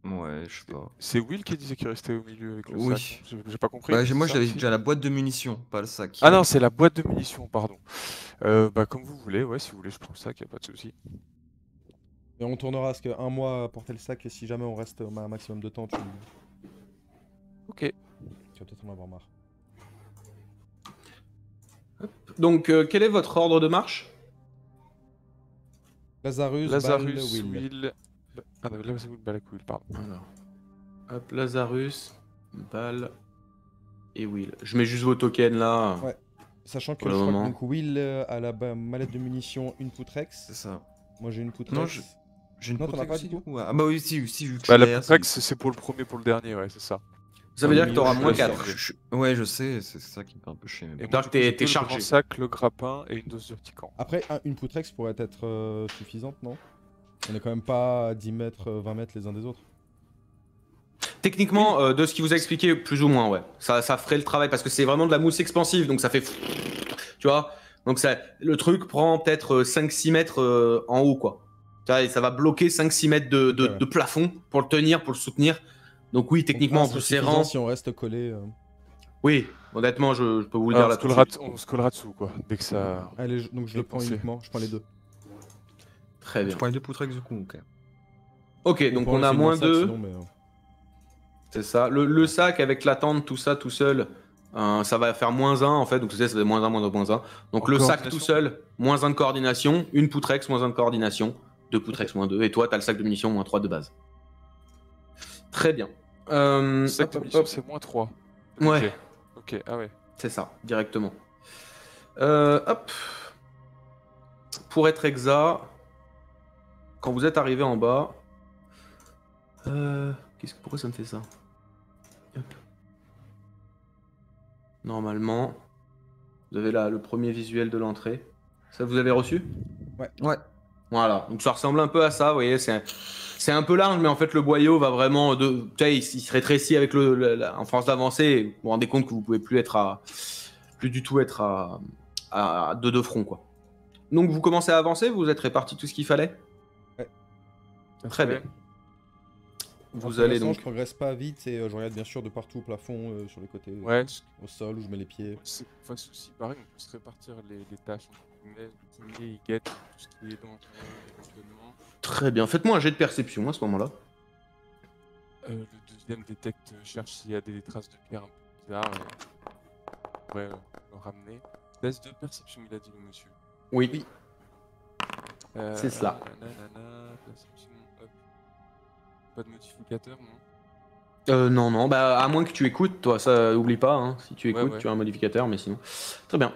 Ouais, je sais pas. C'est Will qui disait qu'il restait au milieu avec le Oui. sac. J'ai pas compris. Bah, c'est moi, ça, j'avais si déjà la boîte de munitions, pas le sac. Ah non, c'est la boîte de munitions, pardon. Bah comme vous voulez, ouais, si vous voulez, je prends le sac, y a pas de souci. Et on tournera à ce qu'un mois à porter le sac et si jamais on reste un maximum de temps, tu Ok. vas peut-être en avoir marre. Donc quel est votre ordre de marche? Lazarus, Lazarus, Will. Will. Ah non, Lazarus, Will, Balak, Will, pardon. Alors, hop, Lazarus, Bal et Will. Je mets juste vos tokens là. Ouais. Sachant que Pour je le crois que moment. donc Will a la mallette de munitions, une Poutrex. C'est ça. Moi j'ai une Poutrex. Non, j'ai une Non, t'en as Poutrex pas, aussi, du du coup. Ah bah oui, si, vu que je Bah suis la derrière, Poutrex, c'est pour le premier, pour le dernier, ouais, c'est ça. Ça veut dire que milieu, t'auras je moins suis 4. Ouais, je sais, c'est ça qui me fait un peu chier. Mais Et bon. moi, que du coup, j'ai t'es que le chargé. grand sac, le grappin et une dose d'urticant. Après, une Poutrex pourrait être suffisante, non? On est quand même pas à 10 mètres, 20 mètres les uns des autres. Techniquement, de ce qu'il vous a expliqué, plus ou moins, ouais. Ça ferait le travail parce que c'est vraiment de la mousse expansive, donc ça fait. Tu vois? Donc le truc prend peut-être 5-6 mètres en haut, quoi. Tu vois, et ça va bloquer 5-6 mètres de plafond pour le tenir, pour le soutenir. Donc oui, techniquement, en Donc, vous serait serrant. suffisant si on reste collé. Oui, honnêtement, je peux vous le Ah, dire on, là se tout de collera, suite. on se collera dessous, quoi, dès que ça... Allez, donc je J'ai le prends pensé. uniquement, je prends les deux. Très bien. Je prends les deux Poutrex du coup, ok. Ok, donc peut on a enlever moins mon sac, 2. sinon, mais, C'est ça. Le sac avec la tente, tout ça, tout seul, ça va faire moins 1 en fait. Donc ça fait moins 1, moins 2, moins 1. Donc En le sac coordination. tout seul, moins 1 de coordination. Une Poutrex, moins 1 de coordination. 2 Poutrex, moins 2. Et toi, t'as le sac de munitions, moins 3 de base. Très bien. Le sac de Hop, munitions, hop. c'est moins 3. Ouais, Ok, ah ouais. c'est ça, directement. Hop. Pour être exact, quand vous êtes arrivé en bas... Pourquoi ça me fait ça? Hop. Normalement, vous avez là le premier visuel de l'entrée. Ça, vous avez reçu? Ouais. Voilà, donc ça ressemble un peu à ça, vous voyez, c'est un peu large, mais en fait le boyau va vraiment, tu sais, il se rétrécit avec en force d'avancée, et vous vous rendez compte que vous pouvez plus du tout être à deux de front, quoi. Donc vous commencez à avancer, vous êtes réparti tout ce qu'il fallait? Ouais. Très bien. Ouais. Vous pour allez l'instant, donc... je progresse pas vite et je regarde bien sûr de partout au plafond, sur les côtés, Ouais, au sol où je mets les pieds. c'est pas souci. Pareil, on peut se répartir les tâches. Le premier, il guette tout ce qui est dans éventuellement. Très bien, faites-moi un jet de perception à ce moment-là. Le deuxième détecte, cherche s'il y a des traces de pierre un peu bizarres. Et on pourrait le ramener. Test de perception, il a dit le monsieur. Oui. Euh, C'est cela. Perception, hop. Pas de modificateur, non? Non, non, bah à moins que tu écoutes, toi, ça oublie pas, hein. Si tu écoutes, Ouais. tu as un modificateur, mais sinon. Très bien.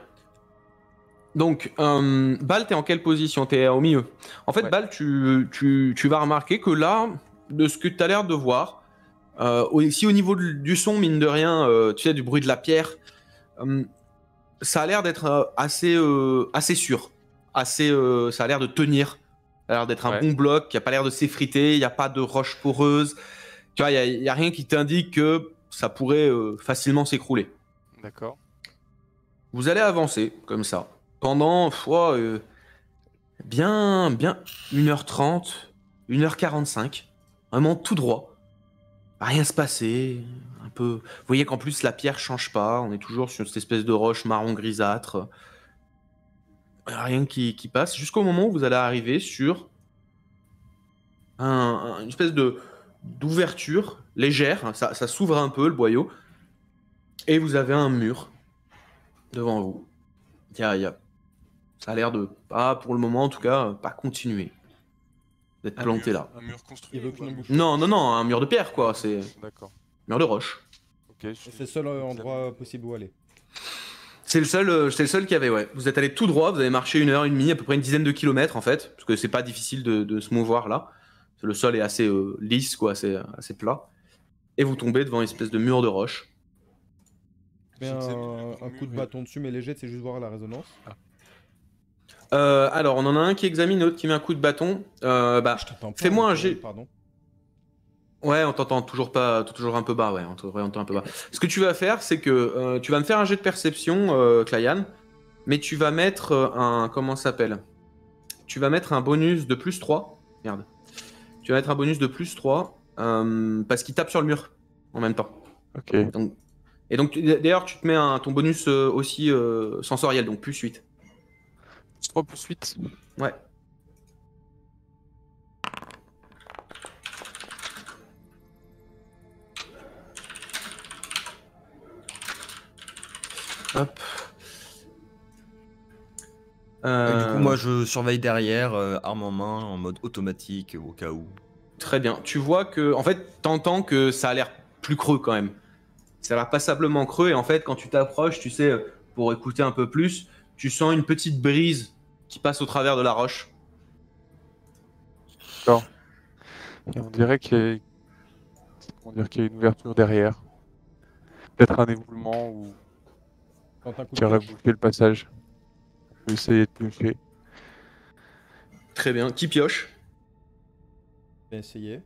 Donc, Bal, t'es en quelle position? T'es au milieu. En fait, Ouais. Bal, tu vas remarquer que là, de ce que tu as l'air de voir, si au niveau du son, mine de rien, tu sais, du bruit de la pierre, ça a l'air d'être assez sûr. Ça a l'air de tenir. Ça a l'air d'être un Ouais. bon bloc, qui a pas l'air de s'effriter, il n'y a pas de roche poreuse. Tu vois, il y a rien qui t'indique que ça pourrait facilement s'écrouler. D'accord. Vous allez avancer comme ça pendant bien 1h30, 1h45, vraiment tout droit. Rien se passer, un peu. Vous voyez qu'en plus la pierre change pas, on est toujours sur cette espèce de roche marron grisâtre. Rien qui passe jusqu'au moment où vous allez arriver sur une espèce d'ouverture légère, ça s'ouvre un peu le boyau, et vous avez un mur devant vous. Ça a l'air de pas, pour le moment en tout cas, pas continuer d'être planté là. Un mur construit. Il veut ou que nous un bouge. Non, un mur de pierre quoi, c'est D'accord. mur de roche. Ok. C'est le seul endroit possible où aller. C'est le seul qu'il y avait, ouais. Vous êtes allé tout droit, vous avez marché 1h30, à peu près une dizaine de kilomètres en fait, parce que c'est pas difficile de se mouvoir là. Le sol est assez lisse, quoi, assez plat. Et vous tombez devant une espèce de mur de roche. Je mets un coup de bâton dessus, mais léger, c'est juste voir la résonance. Alors, on en a un qui examine, l'autre qui met un coup de bâton. Je t'entends pas. Fais-moi un Antoine, jet. Pardon. Ouais, on t'entend toujours pas, toujours un peu bas, ouais, on t'entend un peu bas. Ce que tu vas faire, c'est que tu vas me faire un jet de perception, Clayan, mais tu vas mettre comment ça s'appelle? Tu vas mettre un bonus de plus 3. Merde. Tu vas mettre un bonus de plus 3 parce qu'il tape sur le mur en même temps. Ok. Et donc, d'ailleurs, tu te mets ton bonus aussi sensoriel, donc plus 8. 3 plus 8. Ouais. Hop. Du coup, moi, je surveille derrière, arme en main, en mode automatique, au cas où. Très bien. Tu vois que, en fait, t'entends que ça a l'air plus creux quand même. Ça a l'air passablement creux et en fait, quand tu t'approches, tu sais, pour écouter un peu plus, tu sens une petite brise qui passe au travers de la roche. Et on dirait qu'il y a une ouverture derrière. Peut-être un éboulement ou Tente un coup qui de aurait pioche. bouché le passage. On peut essayer de piocher. Très bien. Qui pioche? Je vais essayer.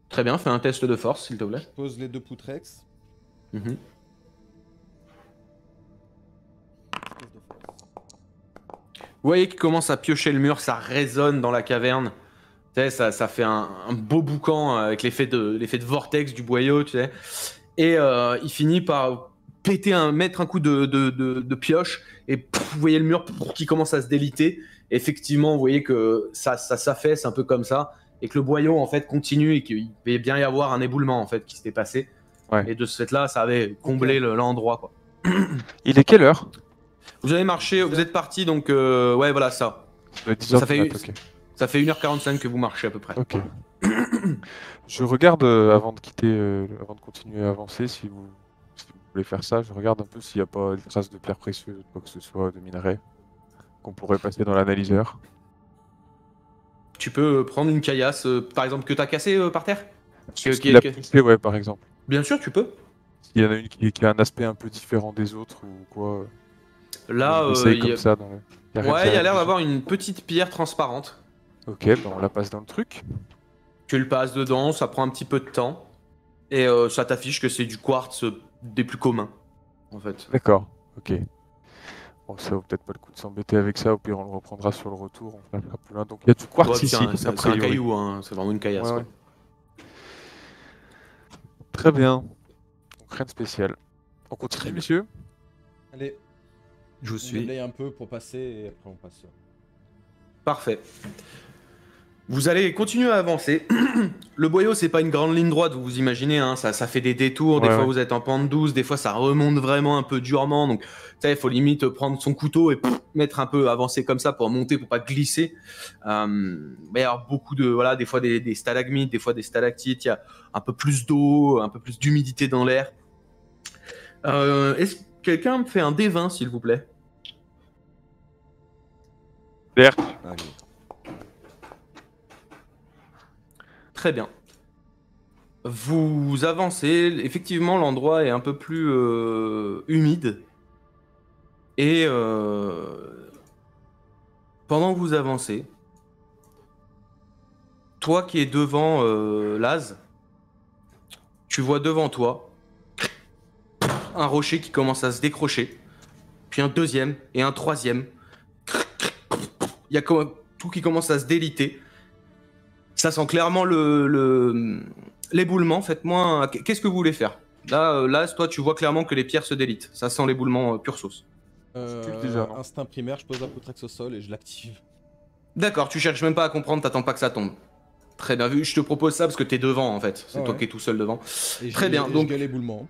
Très bien. Fais un test de force, s'il te plaît. Je pose les deux poutrex. Mhm. Test de force. Vous voyez qu'il commence à piocher le mur, ça résonne dans la caverne. Tu sais, ça fait un beau boucan avec l'effet de vortex du boyau, tu sais. Et il finit par mettre un coup de pioche et vous voyez le mur qui commence à se déliter. Effectivement, vous voyez que ça s'affaisse un peu comme ça et que le boyau en fait continue et qu'il devait bien y avoir un éboulement en fait qui s'était passé. Ouais. Et de ce fait-là, ça avait comblé l'endroit quoi. Il est quelle heure? Vous avez marché, vous êtes parti donc ouais voilà ça. 10h Ça fait- du mat, ok. Ça fait 1h45 que vous marchez à peu près. Ok. Je regarde avant de continuer à avancer, si vous voulez faire ça, je regarde un peu s'il n'y a pas des traces de pierres précieuses, quoi que ce soit, de minerais, qu'on pourrait passer dans l'analyseur. Tu peux prendre une caillasse, par exemple, que t'as cassée par terre. Ce qu'il a poussé, ouais, par exemple. Bien sûr, tu peux. S'il y en a une qui a un aspect un peu différent des autres ou quoi. Là, on essaye il comme ça. y a l'air d'avoir une petite pierre transparente. Ok, ben on la passe dans le truc. Tu le passes dedans, ça prend un petit peu de temps. Et ça t'affiche que c'est du quartz des plus communs, en fait. D'accord, ok. Bon, ça vaut peut-être pas le coup de s'embêter avec ça, au pire on le reprendra sur le retour, on fera plus loin. Donc il y a du quartz Ouais, ici, c'est a un priori. caillou, hein, c'est vraiment une caillasse. Ouais, quoi. Très bien. Donc rien de spécial. On continue, Très bien. messieurs? Allez, Je vous on suis. déblaye un peu pour passer et après on passe. Parfait. Vous allez continuer à avancer. Le boyau, c'est pas une grande ligne droite, vous vous imaginez, hein, ça fait des détours, des Ouais, fois ouais. vous êtes en pente douce, des fois ça remonte vraiment un peu durement, donc tu sais, il faut limite prendre son couteau et mettre un peu, avancer comme ça pour monter, pour pas glisser. Mais alors beaucoup de, voilà, des fois des stalagmites, des fois des stalactites, il y a un peu plus d'eau, un peu plus d'humidité dans l'air. Est-ce que quelqu'un me fait un D20, s'il vous plaît? D'ailleurs, Allez. Très bien. Vous avancez, effectivement l'endroit est un peu plus humide. Et pendant que vous avancez, toi qui es devant Laz, tu vois devant toi un rocher qui commence à se décrocher, puis un deuxième et un troisième. Il y a tout qui commence à se déliter. Ça sent clairement l'éboulement. Faites-moi. Qu'est-ce que vous voulez faire? Là, toi, tu vois clairement que les pierres se délitent. Ça sent l'éboulement pure sauce. déjà, non Instinct primaire, je pose la Poutrex au sol et je l'active. D'accord, tu cherches même pas à comprendre, t'attends pas que ça tombe. Très bien vu, je te propose ça parce que t'es devant en fait. C'est Ah toi ouais. qui es tout seul devant. Et Très bien, donc je gueule éboulement.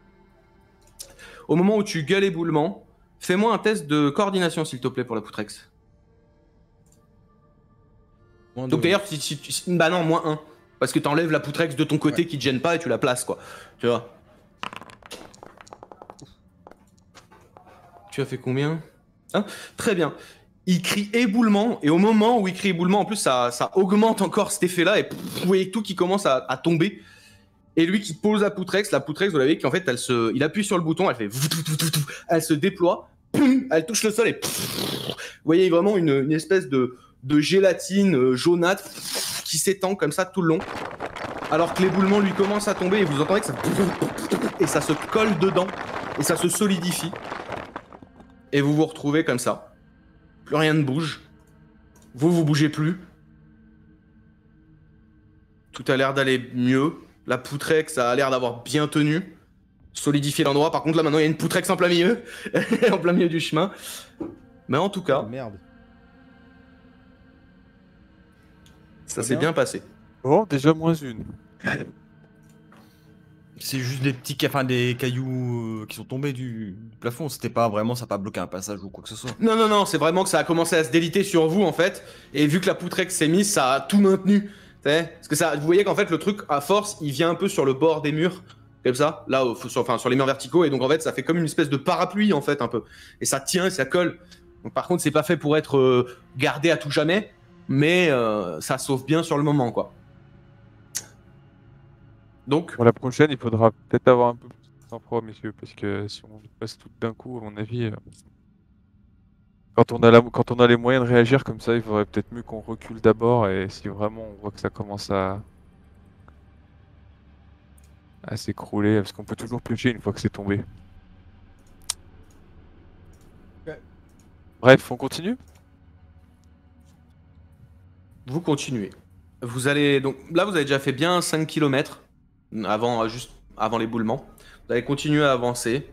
au moment où tu gueules éboulement, fais-moi un test de coordination s'il te plaît pour la Poutrex. Moins Donc de- d'ailleurs, bah non, moins 1. Parce que t'enlèves la Poutrex de ton côté qui te gêne pas et tu la places quoi. Tu vois. Tu as fait combien? Hein? Très bien. Il crie éboulement, et au moment où il crie éboulement, en plus ça augmente encore cet effet-là, et vous voyez tout qui commence à tomber. Et lui qui pose la Poutrex, vous l'avez, qui en fait, il appuie sur le bouton, elle fait, elle se déploie, elle touche le sol et vous voyez vraiment une espèce de gélatine jaunâtre qui s'étend comme ça tout le long. Alors que l'éboulement lui commence à tomber et vous entendez que ça et ça se colle dedans et ça se solidifie. Et vous vous retrouvez comme ça. Plus rien ne bouge. Vous bougez plus. Tout a l'air d'aller mieux. La Poutrex a l'air d'avoir bien tenu. Solidifié l'endroit. Par contre, là, maintenant, il y a une Poutrex en plein milieu. En plein milieu du chemin. Mais en tout cas, Merde. ça s'est bien passé. bon, déjà moins une. C'est juste des cailloux qui sont tombés du plafond. C'était pas vraiment, ça a pas bloqué un passage ou quoi que ce soit. Non, c'est vraiment que ça a commencé à se déliter sur vous, en fait. Et vu que la Poutrex s'est mise, ça a tout maintenu. Parce que ça, vous voyez qu'en fait, le truc, à force, il vient un peu sur le bord des murs. Comme ça, là, sur les murs verticaux. Et donc, en fait, ça fait comme une espèce de parapluie, en fait, un peu. Et ça tient et ça colle. Donc, par contre, c'est pas fait pour être gardé à tout jamais. Mais ça sauve bien sur le moment, quoi. Donc, Pour la prochaine, il faudra peut-être avoir un peu plus de sang-froid, messieurs, parce que si on passe tout d'un coup, à mon avis, quand on a les moyens de réagir comme ça, il faudrait peut-être mieux qu'on recule d'abord, et si vraiment on voit que ça commence à s'écrouler, parce qu'on peut toujours piocher une fois que c'est tombé. Ouais. Bref, on continue? vous continuez. Vous allez donc là, vous avez déjà fait bien 5 km juste avant l'éboulement. Vous allez continuer à avancer.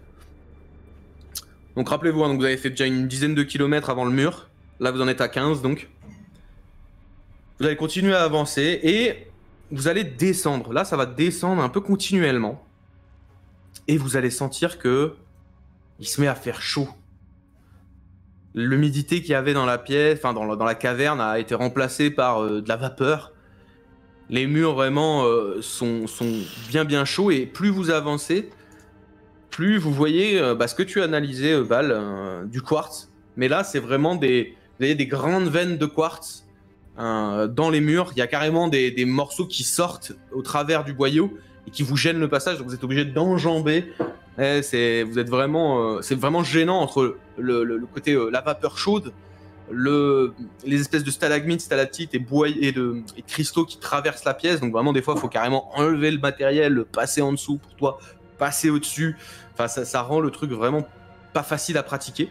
Donc rappelez-vous, hein, donc vous avez fait déjà une dizaine de kilomètres avant le mur. Là, vous en êtes à 15 donc. Vous allez continuer à avancer et vous allez descendre. Là, ça va descendre un peu continuellement. Et vous allez sentir que il se met à faire chaud. L'humidité qu'il y avait dans la pièce, enfin dans la caverne, a été remplacée par de la vapeur. Les murs vraiment sont bien chauds et plus vous avancez, plus vous voyez ce que tu as analysé, Val, du quartz. Mais là, c'est vraiment vous voyez des grandes veines de quartz dans les murs. Il y a carrément des morceaux qui sortent au travers du boyau et qui vous gênent le passage. Donc vous êtes obligé d'enjamber. Vous êtes vraiment, c'est vraiment gênant entre le côté la vapeur chaude, les espèces de stalagmites, stalactites et de cristaux qui traversent la pièce. Donc vraiment des fois il faut carrément enlever le matériel, le passer en dessous pour toi, passer au-dessus. Enfin ça rend le truc vraiment pas facile à pratiquer.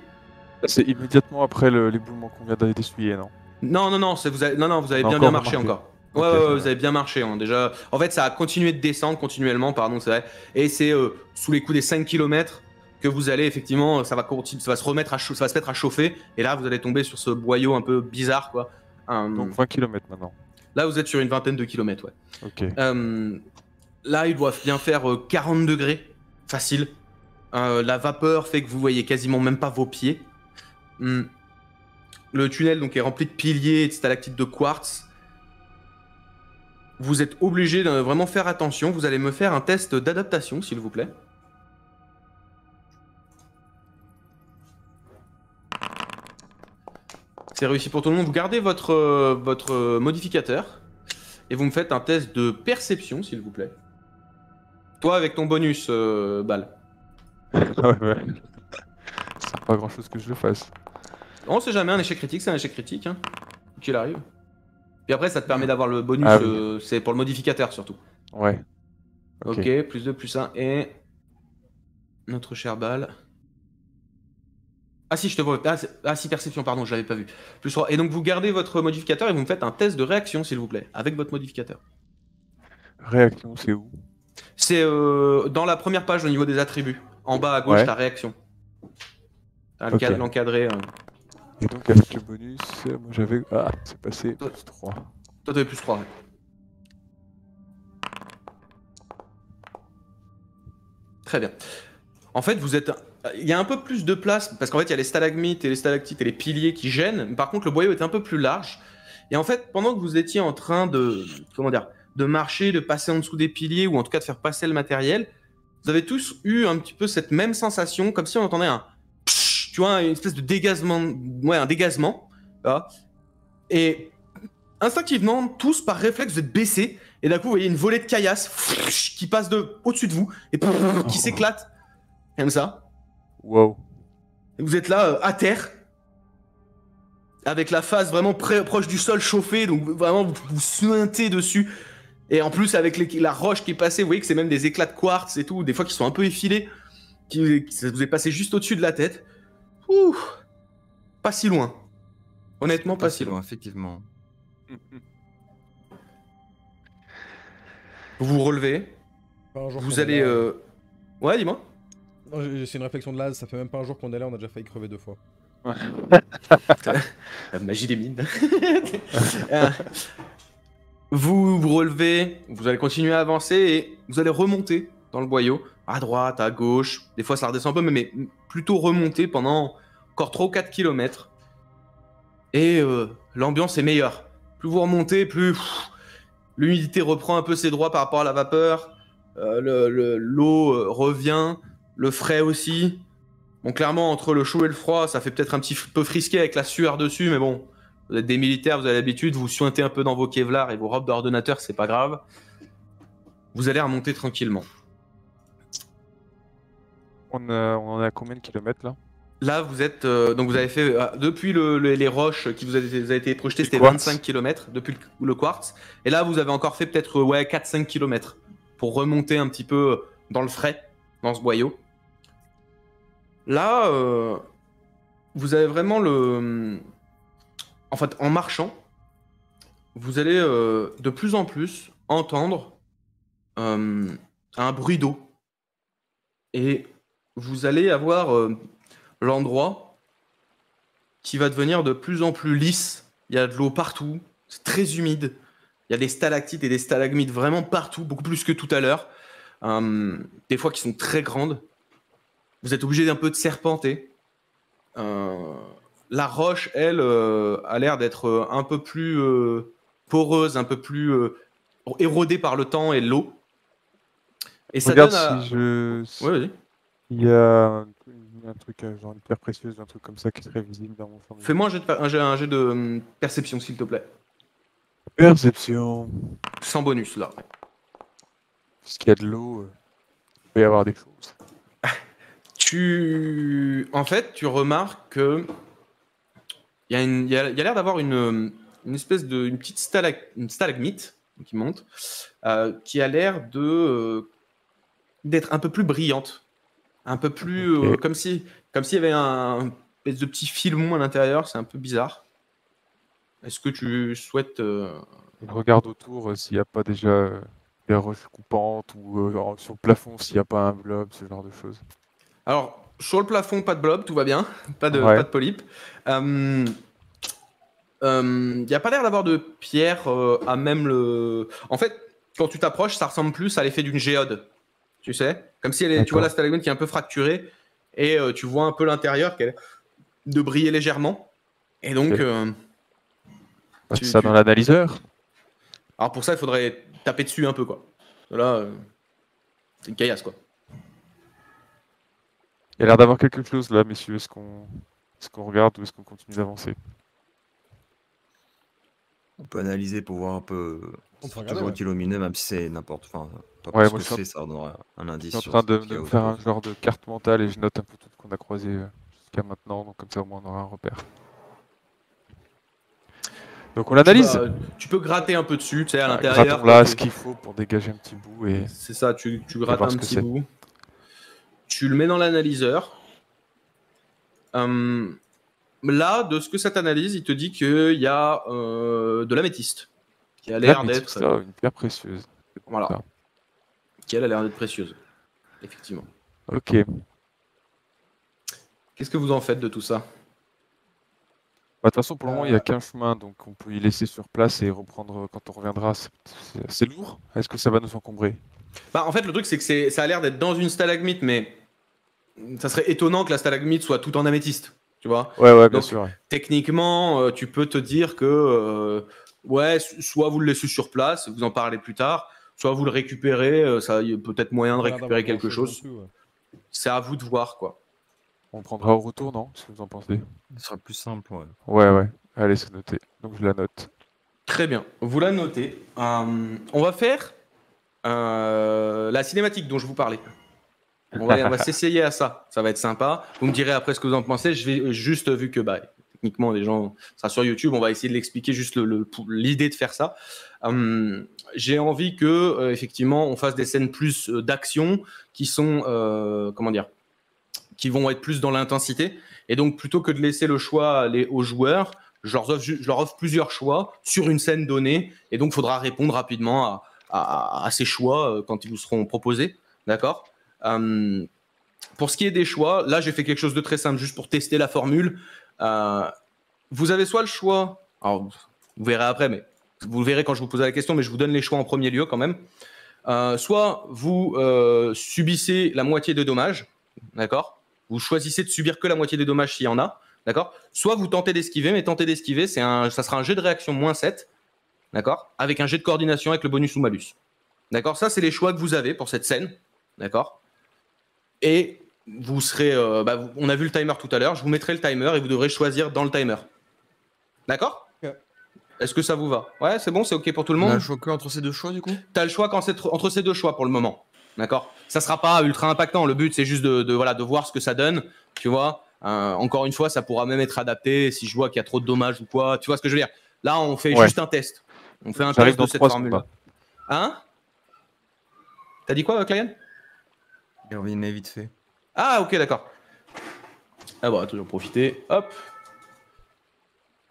C'est immédiatement après l'éboulement qu'on vient d'essuyer, non? Non, vous avez On a bien encore marché remarqué. encore. Ok, Ouais, ça va. vous avez bien marché hein, déjà. En fait, ça a continué de descendre continuellement, pardon, c'est vrai. Et c'est sous les coups des 5 km que vous allez effectivement, ça va se remettre ça va se mettre à chauffer. Et là, vous allez tomber sur ce boyau un peu bizarre, quoi. Donc 20 km maintenant. Là, vous êtes sur une vingtaine de kilomètres, ouais. Ok. Là, ils doivent bien faire 40 degrés, facile. La vapeur fait que vous voyez quasiment même pas vos pieds. Le tunnel donc, est rempli de piliers et de stalactites de quartz. Vous êtes obligé de vraiment faire attention. Vous allez me faire un test d'adaptation, s'il vous plaît. C'est réussi pour tout le monde. Vous gardez votre modificateur et vous me faites un test de perception, s'il vous plaît. Toi, avec ton bonus, Bal. Ouais. Ça sert pas grand chose que je le fasse. On sait jamais, un échec critique, c'est un échec critique. Hein, qu'il arrive. Puis après, ça te permet d'avoir le bonus, Ah oui. c'est pour le modificateur surtout. Ouais. Ok, plus 2, plus 1 et. Notre cher Bal. Ah si, je te vois. Ah si, perception, pardon, je l'avais pas vu. Plus 3. Et donc vous gardez votre modificateur et vous me faites un test de réaction, s'il vous plaît, avec votre modificateur. Réaction, c'est où? C'est dans la première page au niveau des attributs. En bas à gauche, Ouais. ta réaction. T'as Ok. l'encadré. Et donc avec le bonus, moi j'avais... Ah, c'est passé plus 3. Toi, t'avais plus 3. Ouais. Très bien. En fait, vous êtes. Il y a un peu plus de place, parce qu'en fait, il y a les stalagmites et les stalactites et les piliers qui gênent. Par contre, le boyau est un peu plus large. Et en fait, pendant que vous étiez en train de. Comment dire? De marcher, de passer en dessous des piliers, ou en tout cas de faire passer le matériel, vous avez tous eu un petit peu cette même sensation, comme si on entendait un. Psh, tu vois, une espèce de dégazement. Ouais, un dégazement. Là. Et instinctivement, tous par réflexe, vous êtes baissés. Et d'un coup, vous voyez une volée de caillasse qui passe au-dessus de vous et qui s'éclate. Comme ça. Wow. Et vous êtes là, à terre. Avec la face vraiment proche du sol chauffé. Donc vraiment, vous suintez dessus. Et en plus, avec la roche qui est passée, vous voyez que c'est même des éclats de quartz et tout. Des fois qui sont un peu effilés. Ça vous est passé juste au-dessus de la tête. Ouh. Pas si loin. Honnêtement, pas si loin. Effectivement. Vous vous relevez. Pas un jour Vous qu'on est allez... là. Ouais, dis-moi. Non, c'est une réflexion de Laz, ça fait même pas un jour qu'on est là, on a déjà failli crever 2 fois. La magie des mines. Vous vous relevez, vous allez continuer à avancer et vous allez remonter dans le boyau, à droite, à gauche. Des fois ça redescend un peu, mais plutôt remonter pendant encore 3 ou 4 km. Et l'ambiance est meilleure. Plus vous remontez, plus l'humidité reprend un peu ses droits par rapport à la vapeur. L'eau revient, le frais aussi. Bon, clairement, entre le chaud et le froid, ça fait peut-être un petit peu frisqué avec la sueur dessus, mais bon, vous êtes des militaires, vous avez l'habitude, vous suintez un peu dans vos kevlars et vos robes d'ordonnateur, c'est pas grave. Vous allez remonter tranquillement. On en est à combien de kilomètres là? Là, vous êtes. Donc, vous avez fait. Depuis les roches qui vous a été projetées, c'était quartz. 25 km depuis le quartz. Et là, vous avez encore fait peut-être 4-5 km pour remonter un petit peu dans le frais, dans ce boyau. Là, vous avez vraiment le. En fait, en marchant, vous allez de plus en plus entendre un bruit d'eau. Et vous allez avoir l'endroit qui va devenir de plus en plus lisse. Il y a de l'eau partout, c'est très humide. Il y a des stalactites et des stalagmites vraiment partout, beaucoup plus que tout à l'heure. Des fois qui sont très grandes. Vous êtes obligé d'un peu de serpenter. La roche, elle, a l'air d'être un peu plus poreuse, un peu plus érodée par le temps et l'eau. Et ça Regarde donne à... si je... Ouais, vas-y. Il y a un truc, genre une pierre précieuse, un truc comme ça qui serait visible dans mon formulaire. Fais-moi un jet de perception, s'il te plaît. Perception. Sans bonus, là. Puisqu'il y a de l'eau, il peut y avoir des choses. En fait, tu remarques que il y a l'air d'avoir une espèce de... une petite une stalagmite qui monte, qui a l'air d'être un peu plus brillante. Un peu plus... Ok. comme s'il y avait un espèce de petit filmon à l'intérieur, c'est un peu bizarre. Est-ce que tu souhaites... Je regarde autour s'il n'y a pas déjà des roches coupantes ou sur le plafond s'il n'y a pas un blob, ce genre de choses. Alors, sur le plafond, pas de blob, tout va bien, pas de Ouais. polype. Il n'y a pas l'air d'avoir de pierre à même le. En fait, quand tu t'approches, ça ressemble plus à l'effet d'une géode. Tu sais? Comme si tu vois la stalagmite qui est un peu fracturée et tu vois un peu l'intérieur qu'elle de briller légèrement. Et donc. C'est ça dans l'analyseur. Alors pour ça, il faudrait taper dessus un peu, quoi. Là, c'est une caillasse, quoi. Il y a l'air d'avoir quelque chose là, messieurs. Est-ce qu'on regarde ou est-ce qu'on continue d'avancer? On peut analyser pour voir un peu. On peut C'est regarder, toujours ouais. utile au milieu, même si c'est n'importe. Enfin, pas Ouais, plus moi, que je suis en- c'est, ça donnera un Je indice. suis en sur train ce de qu'il y a me faire un autour. genre de carte mentale et je note un peu tout ce qu'on a croisé jusqu'à maintenant, donc comme ça au moins on aura un repère. Donc on l'analyse. Tu peux gratter un peu dessus, tu sais, à Ah, l'intérieur. grattons là quoi, ce qu'il faut pour dégager un petit bout et C'est ça, tu grattes voir un ce que petit c'est. bout. Tu le mets dans l'analyseur. Là, de ce que ça t'analyse, il te dit qu'il y a de l'améthyste. Qui a l'air d'être. ça, une pierre précieuse. Voilà. Ah. Qui elle a l'air d'être précieuse. Effectivement. Ok. Qu'est-ce que vous en faites de tout ça? Bah, de toute façon, pour le moment, il n'y a qu'un chemin, donc on peut y laisser sur place et reprendre quand on reviendra. C'est lourd. Est-ce que ça va nous encombrer? Bah, en fait, le truc, c'est que ça a l'air d'être dans une stalagmite, mais ça serait étonnant que la stalagmite soit tout en améthyste. Tu vois? Ouais, bien Donc, sûr. Ouais. Techniquement, tu peux te dire que ouais, soit vous le laissez sur place, vous en parlez plus tard, soit vous le récupérez, ça y a peut-être moyen de Pas l'air récupérer d'avoir quelque grand-chose chose. non plus, ouais. C'est à vous de voir, quoi. On le prendra au retour, non? Qu'est-ce que vous en pensez? Ce sera plus simple, ouais. Ouais. Allez, c'est noté. Donc je la note. Très bien, vous la notez. On va faire la cinématique dont je vous parlais. On va s'essayer à ça. Ça va être sympa. Vous me direz après ce que vous en pensez. Je vais juste, vu que techniquement les gens, ça sera sur YouTube, on va essayer de l'expliquer juste l'idée de faire ça. J'ai envie que effectivement on fasse des scènes plus d'action qui sont qui vont être plus dans l'intensité. Et donc plutôt que de laisser le choix aux joueurs, je leur offre plusieurs choix sur une scène donnée. Et donc il faudra répondre rapidement à ces choix quand ils vous seront proposés. D'accord? Pour ce qui est des choix, là j'ai fait quelque chose de très simple juste pour tester la formule. Vous avez soit le choix, alors vous verrez après, mais vous le verrez quand je vous poserai la question, mais je vous donne les choix en premier lieu quand même. Soit vous subissez la moitié des dommages, d'accord? Vous choisissez de subir que la moitié des dommages s'il y en a, d'accord? Soit vous tentez d'esquiver, mais tenter d'esquiver, ça sera un jet de réaction -7, d'accord? Avec un jet de coordination avec le bonus ou malus. D'accord? Ça, c'est les choix que vous avez pour cette scène, d'accord? Et vous serez. On a vu le timer tout à l'heure. Je vous mettrai le timer et vous devrez choisir dans le timer. D'accord? Ok. Est-ce que ça vous va? Ouais, c'est bon, c'est OK pour tout le On a monde? le choix que entre ces deux choix, du coup? Tu as le choix entre ces deux choix pour le moment. D'accord? Ça sera pas ultra impactant. Le but, c'est juste de voir ce que ça donne. Tu vois? Encore une fois, ça pourra même être adapté si je vois qu'il y a trop de dommages ou quoi. Tu vois ce que je veux dire? Là, on fait juste un test. On fait un J'arrive test dans de cette 3 formule. secondes. Hein? T'as dit quoi, Clayan? Il revenait vite fait. Ah, ok, d'accord. Ah bon, attends, j'en profiter. Hop.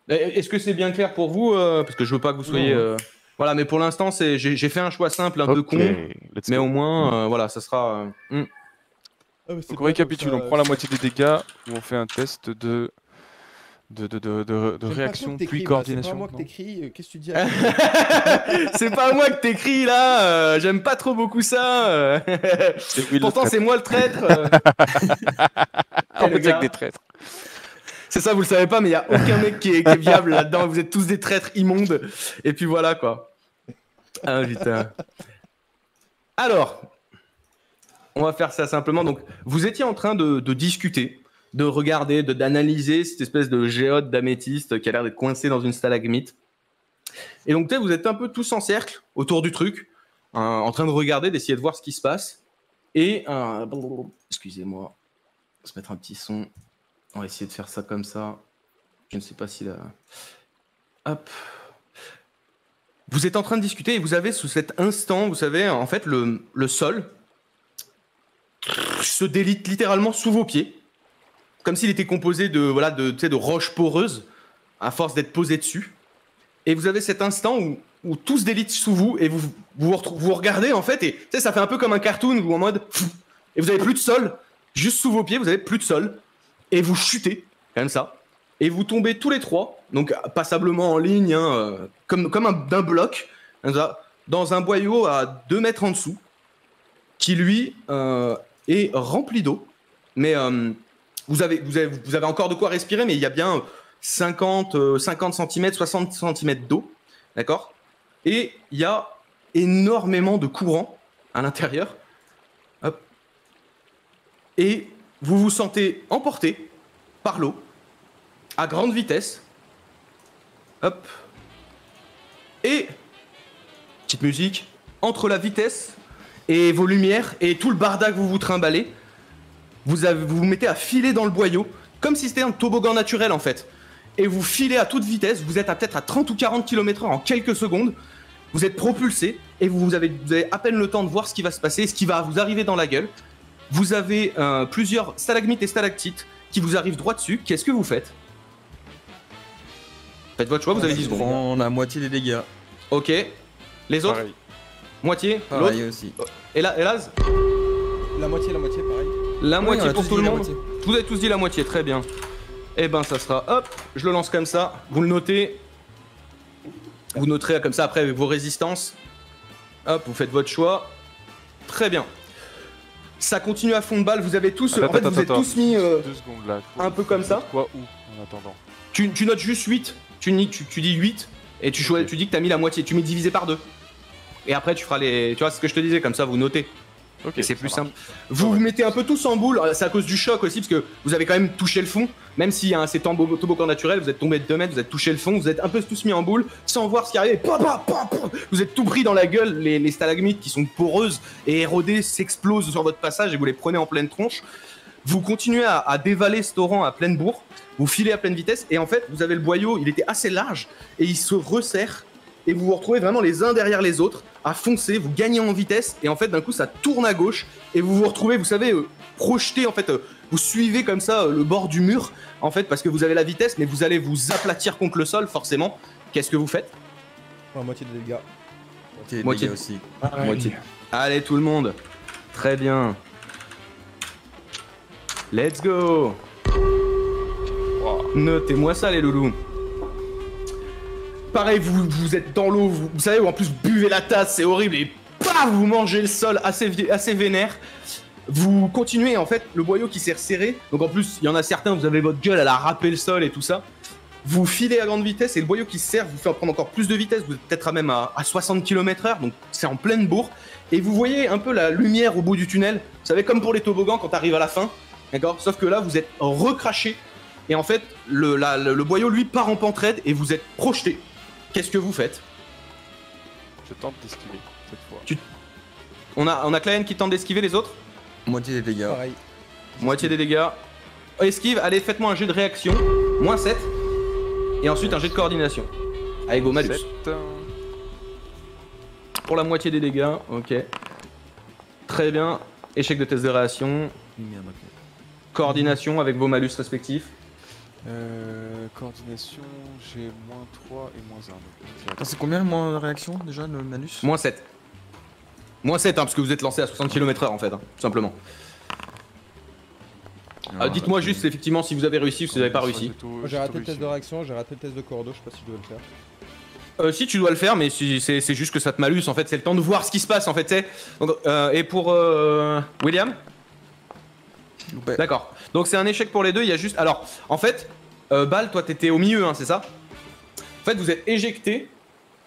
Est-ce que c'est bien clair pour vous parce que je veux pas que vous soyez. Voilà, mais pour l'instant, j'ai fait un choix simple, un peu con, let's mais go. au moins, voilà, ça sera. Ah, mais c'est Donc bien, on récapitule, comme on ça, prend la moitié des dégâts et on fait un test de j'aime pas réaction toi que t'écris, puis bah, coordination. C'est pas moi que non t'écris, qu'est-ce que tu dis? C'est pas moi que t'écris là. J'aime pas trop beaucoup ça. C'est Will le Pourtant, traître. c'est moi le traître. On le est gars. avec des traîtres. C'est ça, vous le savez pas, mais il y a aucun mec qui est viable là-dedans. Vous êtes tous des traîtres immondes. Et puis voilà quoi. Ah putain. Alors, on va faire ça simplement. Donc, vous étiez en train de discuter, de regarder, d'analyser cette espèce de géode d'améthyste qui a l'air d'être coincé dans une stalagmite. Et donc, vous êtes un peu tous en cercle autour du truc, en train de regarder, d'essayer de voir ce qui se passe. Et, excusez-moi, on va se mettre un petit son. On va essayer de faire ça comme ça. Je ne sais pas si là. Hop. Vous êtes en train de discuter et vous avez sous cet instant, vous savez, en fait, le sol se délite littéralement sous vos pieds. Comme s'il était composé de roches poreuses, à force d'être posé dessus. Et vous avez cet instant où tout se délite sous vous et vous regardez, en fait, et ça fait un peu comme un cartoon où en mode. Et vous avez plus de sol, juste sous vos pieds, vous avez plus de sol. Et vous chutez, comme ça. et vous tombez tous les trois, donc passablement en ligne, hein, comme d'un bloc, dans un boyau à 2 mètres en dessous, qui lui est rempli d'eau. Mais vous avez encore de quoi respirer, mais il y a bien 50 cm, 60 cm d'eau, d'accord? Et il y a énormément de courant à l'intérieur. Hop. Et vous vous sentez emporté par l'eau à grande vitesse. Hop. Et petite musique entre la vitesse et vos lumières et tout le bardac que vous vous trimballez. Vous vous mettez à filer dans le boyau comme si c'était un toboggan naturel en fait. Et vous filez à toute vitesse. Vous êtes peut-être à 30 ou 40 km/h en quelques secondes. Vous êtes propulsé et vous avez à peine le temps de voir ce qui va se passer, ce qui va vous arriver dans la gueule. Vous avez plusieurs stalagmites et stalactites qui vous arrivent droit dessus. Qu'est-ce que vous faites? Faites votre choix, vous avez 10 Je secondes. prends la moitié des dégâts. Ok. Les autres? Pareil. Moitié? Pareil L'autre? aussi. Et là, Laz? La moitié, pareil. La Oui, moitié on a pour tous tout dit le la monde? moitié. Vous avez tous dit la moitié, très bien. Eh ben ça sera, hop, je le lance comme ça, vous le notez. Vous noterez comme ça après avec vos résistances. Hop, vous faites votre choix. Très bien. Ça continue à fond de balle, vous avez tous... en fait, vous êtes tous mis 2 secondes là. un peu comme ça. Quoi où en attendant? Tu notes juste 8. Tu dis 8 et tu dis que t'as mis la moitié. Tu mets divisé par 2. Et après tu feras les... Tu vois, c'est ce que je te disais, comme ça vous notez. Ok. Et c'est plus ça simple. Vous vous mettez un peu tous en boule, c'est à cause du choc aussi, parce que vous avez quand même touché le fond. Même s'il y a un toboggan naturel, vous êtes tombé de 2 mètres, vous êtes touché le fond, vous êtes un peu tous mis en boule, sans voir ce qui arrive. Vous êtes tout pris dans la gueule, les stalagmites qui sont poreuses et érodées s'explosent sur votre passage et vous les prenez en pleine tronche. Vous continuez à dévaler ce torrent à pleine bourre, vous filez à pleine vitesse, et en fait, vous avez le boyau, il était assez large, et il se resserre, et vous vous retrouvez vraiment les uns derrière les autres, à foncer, vous gagnez en vitesse, et en fait, d'un coup, ça tourne à gauche, et vous vous retrouvez, vous savez, projeté, en fait, vous suivez comme ça le bord du mur, en fait, parce que vous avez la vitesse, mais vous allez vous aplatir contre le sol, forcément. Qu'est-ce que vous faites? La moitié des dégâts. Moitié des Moitié. dégâts aussi. Moitié. Allez, tout le monde. Très bien. Let's go. Notez-moi ça, les loulous. Pareil, vous êtes dans l'eau, vous savez, ou en plus vous buvez la tasse, c'est horrible, et paf, vous mangez le sol assez vénère. Vous continuez, en fait, le boyau qui s'est resserré. Donc en plus, il y en a certains, vous avez votre gueule, elle a râpé le sol et tout ça. Vous filez à grande vitesse et le boyau qui se serre vous fait prendre encore plus de vitesse. Vous êtes peut-être même à 60 km/h, donc c'est en pleine bourre. Et vous voyez un peu la lumière au bout du tunnel. Vous savez, comme pour les toboggans quand t'arrives à la fin. D'accord? Sauf que là, vous êtes recraché. Et en fait, le boyau, lui, part en pente raide et vous êtes projeté. Qu'est-ce que vous faites? Je tente d'esquiver cette fois. On a Clayen qui tente d'esquiver, les autres? Moitié des dégâts. Pareil. Moitié des dégâts. Esquive, allez, faites-moi un jet de réaction. Moins 7. Et ensuite un jet de coordination. Avec vos malus. 7. Pour la moitié des dégâts, ok. Très bien. Échec de test de réaction. Coordination avec vos malus respectifs. Coordination, j'ai moins 3 et moins 1. Attends, c'est combien moins réaction déjà le malus? Moins 7. Moins 7, hein, parce que vous êtes lancé à 60 km/h en fait, hein, tout simplement. Dites-moi juste effectivement si vous avez réussi ou si vous n'avez pas réussi. Moi, j'ai raté le test de réaction, j'ai raté le test de cordeau, je sais pas si je dois le faire. Si tu dois le faire, mais c'est juste que ça te malus en fait, c'est le temps de voir ce qui se passe en fait, tu sais. Donc, et pour William? Loupé. D'accord. Donc c'est un échec pour les deux, il y a juste... Alors, en fait, Bal, toi t'étais au milieu, hein, c'est ça? En fait, vous êtes éjecté,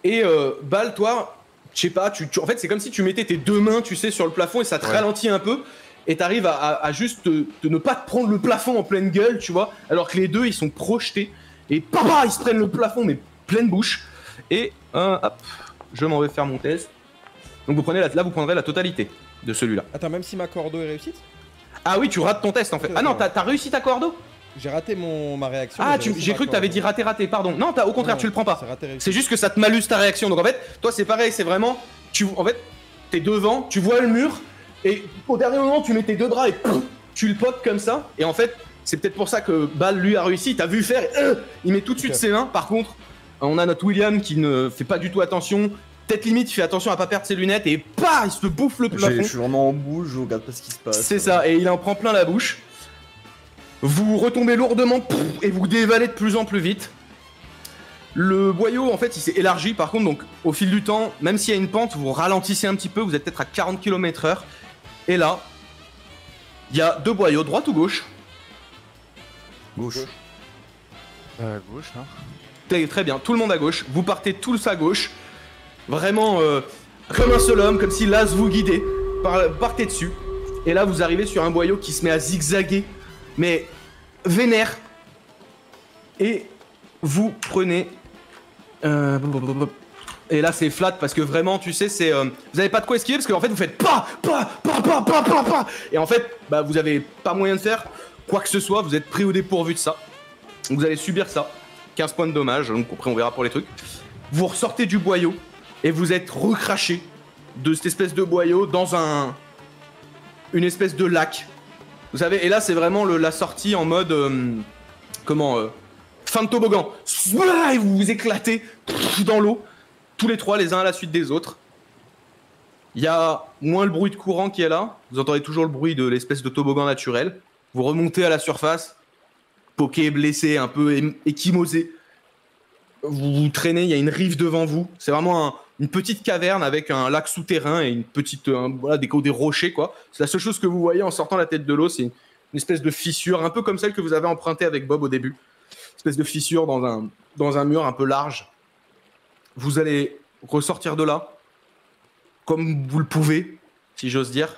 et Bal, toi, je sais pas, en fait c'est comme si tu mettais tes deux mains, tu sais, sur le plafond, et ça te ralentit un peu, et t'arrives à juste de ne pas te prendre le plafond en pleine gueule, tu vois, alors que les deux, ils sont projetés, et papa, ils se prennent le plafond, mais pleine bouche, et hop, je m'en vais faire mon test. Donc vous prenez là, vous prendrez la totalité de celui-là. Attends, même si ma cordeau est réussite? Ah oui, tu rates ton test en fait. Ah non, t'as réussi ta cordeau? J'ai raté ma réaction. Ah, mais réussi j'ai ma cru que t'avais cordeau. dit raté, pardon. Non, au contraire, Non, tu le prends pas. c'est raté, réussi. C'est juste que ça te malus ta réaction. Donc en fait, toi c'est pareil, c'est vraiment... En fait, t'es devant, tu vois le mur, et au dernier moment, tu mets tes deux bras et pouf, tu le poques comme ça. Et en fait, c'est peut-être pour ça que Bal, lui, a réussi. T'as vu faire, et, il met tout de suite Ok. ses mains. Par contre, on a notre William qui ne fait pas du tout attention. Tête limite, il fait attention à pas perdre ses lunettes, et pah, il se bouffe le Je plafond. suis vraiment en boule, je regarde pas ce qui se passe. C'est ça, et il en prend plein la bouche. Vous retombez lourdement et vous dévalez de plus en plus vite. Le boyau, en fait, il s'est élargi. Par contre, donc, au fil du temps, même s'il y a une pente, vous ralentissez un petit peu. Vous êtes peut-être à 40 km/h. Et là, il y a 2 boyaux, droite ou gauche? Gauche. Gauche, hein. Très bien, tout le monde à gauche. Vous partez tous à gauche. Vraiment comme un seul homme, comme si l'as vous guidait. Partez dessus. Et là, vous arrivez sur un boyau qui se met à zigzaguer. Mais vénère. Et vous prenez... Et là, c'est flat parce que vraiment, tu sais, c'est... vous avez pas de quoi esquiver parce qu'en fait, vous faites pas. Et en fait, bah, vous avez pas moyen de faire quoi que ce soit. Vous êtes pris au dépourvu de ça. Vous allez subir ça. 15 points de dommage. Donc après, on verra pour les trucs. Vous ressortez du boyau et vous êtes recraché de cette espèce de boyau dans une espèce de lac. Vous savez, et là, c'est vraiment la sortie en mode... fin de toboggan. Et vous vous éclatez dans l'eau. Tous les trois, les uns à la suite des autres. Il y a moins le bruit de courant qui est là. Vous entendez toujours le bruit de l'espèce de toboggan naturel. Vous remontez à la surface. Poké, blessé, un peu échymosé. Vous traînez, il y a une rive devant vous. C'est vraiment une petite caverne avec un lac souterrain et une petite, des rochers, quoi. C'est la seule chose que vous voyez en sortant la tête de l'eau. C'est une espèce de fissure, un peu comme celle que vous avez empruntée avec Bob au début. Une espèce de fissure dans un mur un peu large. Vous allez ressortir de là, comme vous le pouvez, si j'ose dire.